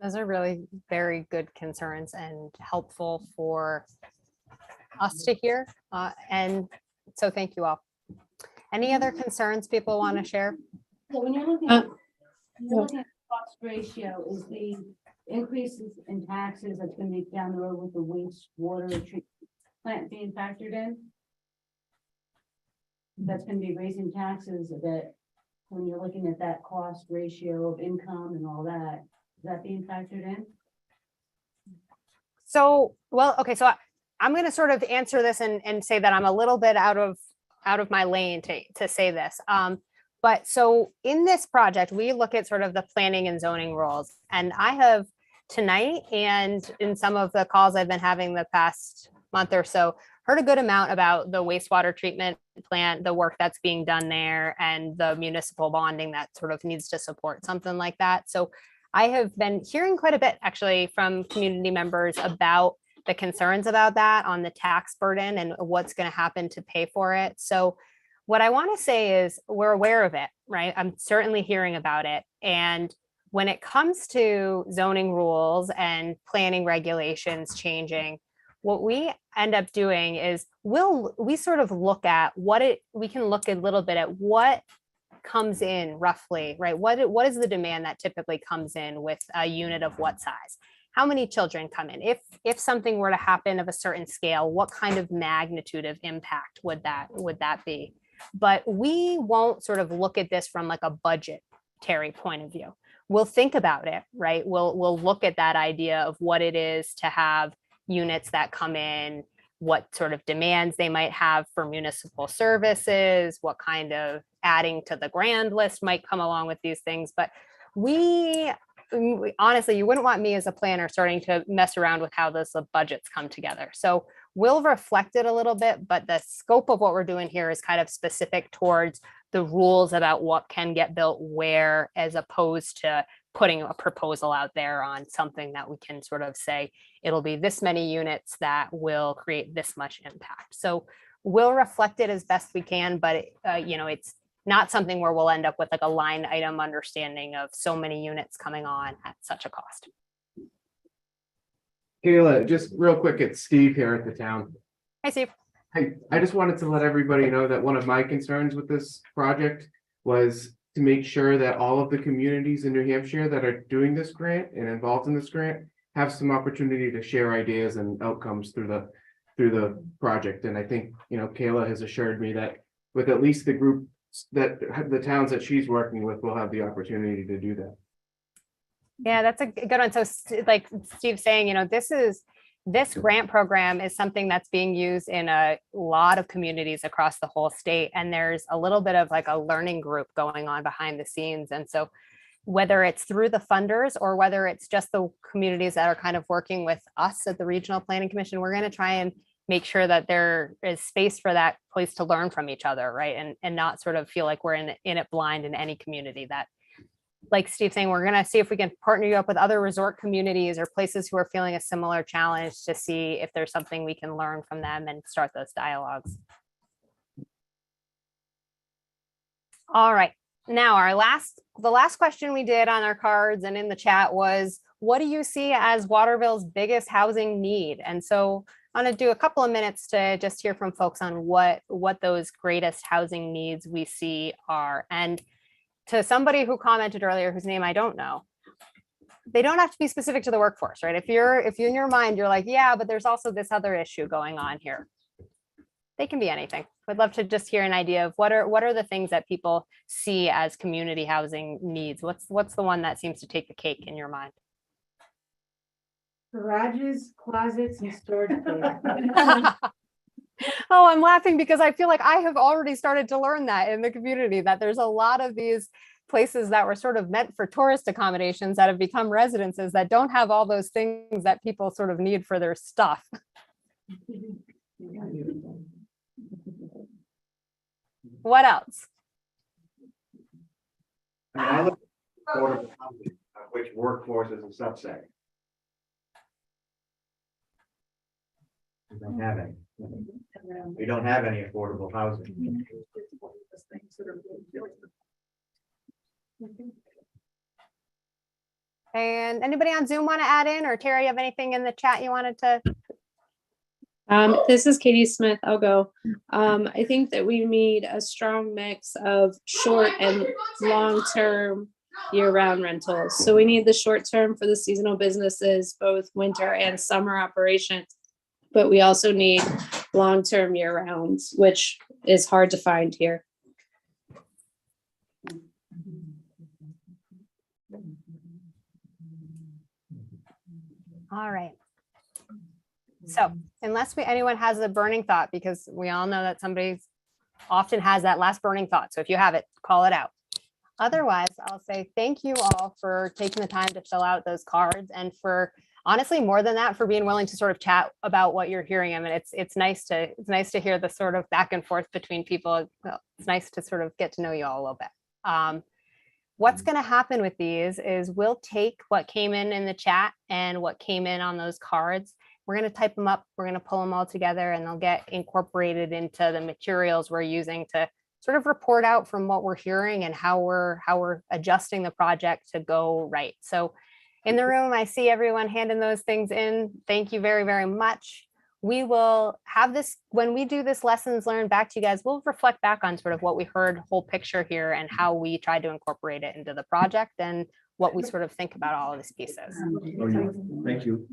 Those are really very good concerns and helpful for us to hear. And so thank you all. Any other concerns people want to share? So when you're looking at cost ratio, is the increases in taxes that's going to be down the road with the wastewater treatment plant being factored in? That's going to be raising taxes that when you're looking at that cost ratio of income and all that, is that being factored in? So, well, okay, so I'm going to sort of answer this and say that I'm a little bit out of my lane to say this. But so in this project, we look at sort of the planning and zoning rules, and I have tonight and in some of the calls I've been having the past month or so, heard a good amount about the wastewater treatment plant, the work that's being done there, and the municipal bonding that sort of needs to support something like that. So I have been hearing quite a bit actually from community members about the concerns about that on the tax burden and what's going to happen to pay for it. So what I want to say is we're aware of it, right? I'm certainly hearing about it. And when it comes to zoning rules and planning regulations changing, what we end up doing is we sort of look at we can look a little bit at what comes in roughly, right? What is the demand that typically comes in with a unit of what size? How many children come in? If something were to happen of a certain scale, what kind of magnitude of impact would that be? But we won't sort of look at this from like a budgetary point of view. We'll think about it, right? We'll look at that idea of what it is to have units that come in, what sort of demands they might have for municipal services, what kind of adding to the grand list might come along with these things. But we honestly, you wouldn't want me as a planner starting to mess around with how the budgets come together. So we'll reflect it a little bit, but the scope of what we're doing here is kind of specific towards the rules about what can get built where, as opposed to putting a proposal out there on something that we can sort of say, it'll be this many units that will create this much impact. So we'll reflect it as best we can, but it's not something where we'll end up with like a line item understanding of so many units coming on at such a cost. Kayla, just real quick, it's Steve here at the town. Hi, Steve. I just wanted to let everybody know that one of my concerns with this project was to make sure that all of the communities in New Hampshire that are doing this grant and involved in this grant have some opportunity to share ideas and outcomes through the project. And I think, Kayla has assured me that with at least the group that the towns that she's working with will have the opportunity to do that. Yeah, that's a good one. So like Steve's saying, this grant program is something that's being used in a lot of communities across the whole state. And there's a little bit of like a learning group going on behind the scenes. And so whether it's through the funders or whether it's just the communities that are kind of working with us at the Regional Planning Commission, we're going to try and make sure that there is space for that place to learn from each other, right? And not sort of feel like we're in it blind in any community. That, like Steve saying, we're going to see if we can partner you up with other resort communities or places who are feeling a similar challenge to see if there's something we can learn from them and start those dialogues. All right. Now, the last question we did on our cards and in the chat was, what do you see as Waterville's biggest housing need? And so I'm going to do a couple of minutes to just hear from folks on what those greatest housing needs we see are. And to somebody who commented earlier, whose name I don't know, they don't have to be specific to the workforce, right? If you in your mind, you're like, yeah, but there's also this other issue going on here. They can be anything. I'd love to just hear an idea of what are the things that people see as community housing needs. What's the one that seems to take the cake in your mind? Garages, closets, and storage. Oh, I'm laughing because I feel like I have already started to learn that in the community, that there's a lot of these places that were sort of meant for tourist accommodations that have become residences that don't have all those things that people sort of need for their stuff. What else? I look at affordable housing, of which workforce is a subset. We don't have any. We don't have any affordable housing. And anybody on Zoom want to add in, or Terry, you have anything in the chat you wanted to? This is Katie Smith. I'll go. I think that we need a strong mix of short and long-term year-round rentals. So we need the short term for the seasonal businesses, both winter and summer operations. But we also need long-term year-round, which is hard to find here. All right. So unless anyone has a burning thought, because we all know that somebody often has that last burning thought. So if you have it, call it out. Otherwise, I'll say thank you all for taking the time to fill out those cards, and for honestly, more than that, for being willing to sort of chat about what you're hearing. I mean, it's nice to hear the sort of back and forth between people. Well, it's nice to sort of get to know you all a little bit. What's going to happen with these is we'll take what came in the chat and what came in on those cards. We're going to type them up. We're going to pull them all together, and they'll get incorporated into the materials we're using to sort of report out from what we're hearing and how we're adjusting the project to go right. So in the room, I see everyone handing those things in. Thank you very, very much. We will have this, when we do this lessons learned back to you guys, we'll reflect back on sort of what we heard, whole picture here, and how we tried to incorporate it into the project and what we sort of think about all of these pieces. Oh, yeah. Thank you.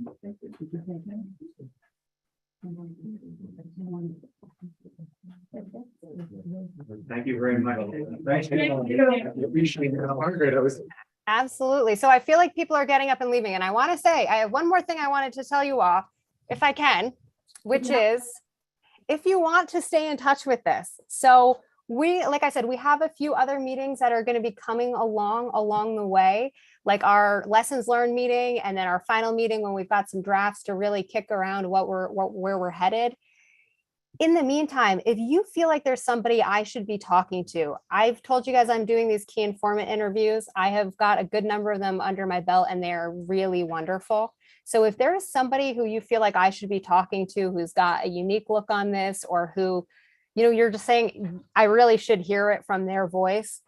Thank you very much. Thanks. Appreciate it. Margaret, I was. Absolutely. So I feel like people are getting up and leaving. And I want to say, I have one more thing I wanted to tell you all, if I can, which is if you want to stay in touch with this. So like I said, we have a few other meetings that are going to be coming along the way, like our lessons learned meeting, and then our final meeting when we've got some drafts to really kick around where we're headed. In the meantime, if you feel like there's somebody I should be talking to, I've told you guys I'm doing these key informant interviews. I have got a good number of them under my belt, and they're really wonderful. So if there is somebody who you feel like I should be talking to, who's got a unique look on this, or who, you're just saying, I really should hear it from their voice,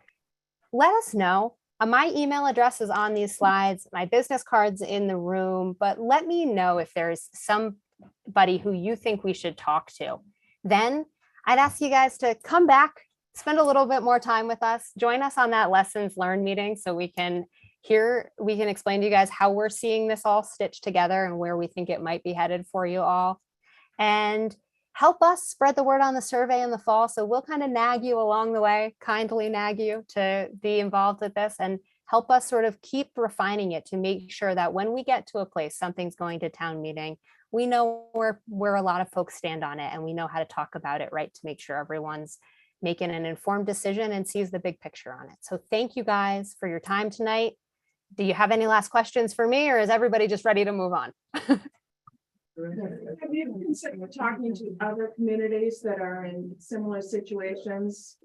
let us know. My email address is on these slides, my business card's in the room, but let me know if there's somebody who you think we should talk to. Then I'd ask you guys to come back, spend a little bit more time with us, join us on that lessons learned meeting so we can explain to you guys how we're seeing this all stitched together and where we think it might be headed for you all. And help us spread the word on the survey in the fall. So we'll kind of nag you along the way, kindly nag you to be involved with this and help us sort of keep refining it to make sure that when we get to a place, something's going to town meeting, we know where a lot of folks stand on it and we know how to talk about it, right? To make sure everyone's making an informed decision and sees the big picture on it. So thank you guys for your time tonight. Do you have any last questions for me or is everybody just ready to move on? Have you considered talking to other communities that are in similar situations?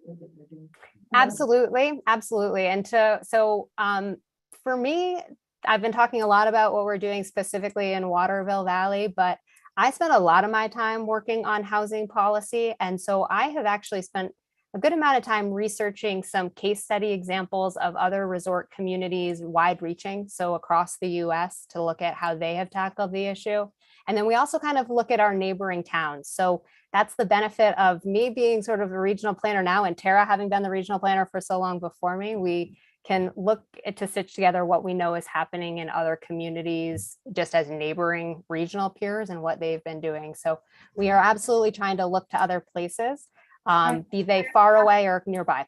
Absolutely, absolutely. And for me, I've been talking a lot about what we're doing specifically in Waterville Valley, but I spent a lot of my time working on housing policy. And so I have actually spent a good amount of time researching some case study examples of other resort communities wide reaching, so across the US, to look at how they have tackled the issue. And then we also kind of look at our neighboring towns. So that's the benefit of me being sort of a regional planner now and Tara having been the regional planner for so long before me. We can look to stitch together what we know is happening in other communities just as neighboring regional peers and what they've been doing. So we are absolutely trying to look to other places, be they far away or nearby.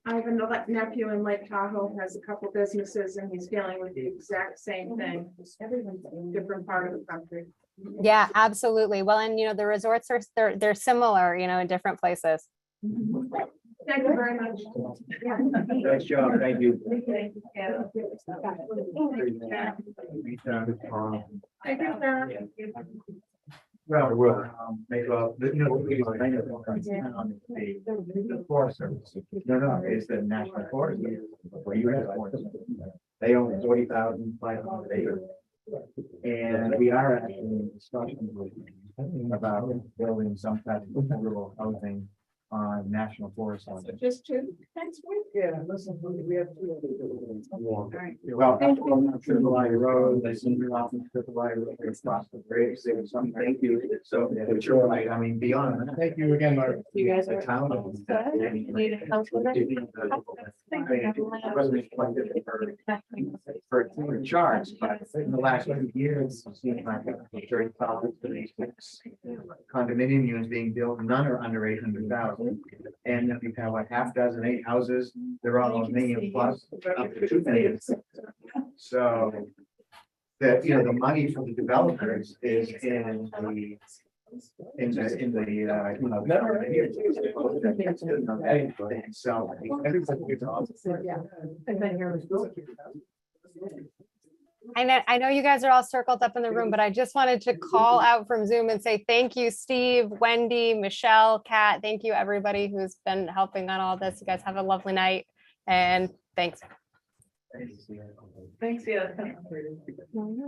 I have another nephew in Lake Tahoe, has a couple businesses and he's dealing with the exact same thing. Everyone's in a different part of the country. Yeah, absolutely. Well, and the resorts are they're similar, in different places. Thank you very much. Nice job, thank you. Thank you, sir. Well, the Forest Service. No, it's the National Forest. They own 40,500 acres. And we are actually discussing about building some type of affordable housing on national forest land. Just two next week? Yeah, listen, we have two. Well, Triple I Road, they seem to often Triple I Road across the bridge, there was some, thank you. So, but you're right, I mean, beyond that. Thank you again, Mark. You guys The are town. Need a counselor? For charge, but in the last 2 years, I've seen like 30,000 condominium units being built, none are under 800,000. And if you have like half dozen, 8 houses, they're all $1 million plus, up to 2 million. So the, the money for the developers is in the so I know you guys are all circled up in the room, but I just wanted to call out from Zoom and say thank you, Steve, Wendy, Michelle, Kat. Thank you, everybody who's been helping on all this. You guys have a lovely night and thanks. Thanks, yeah.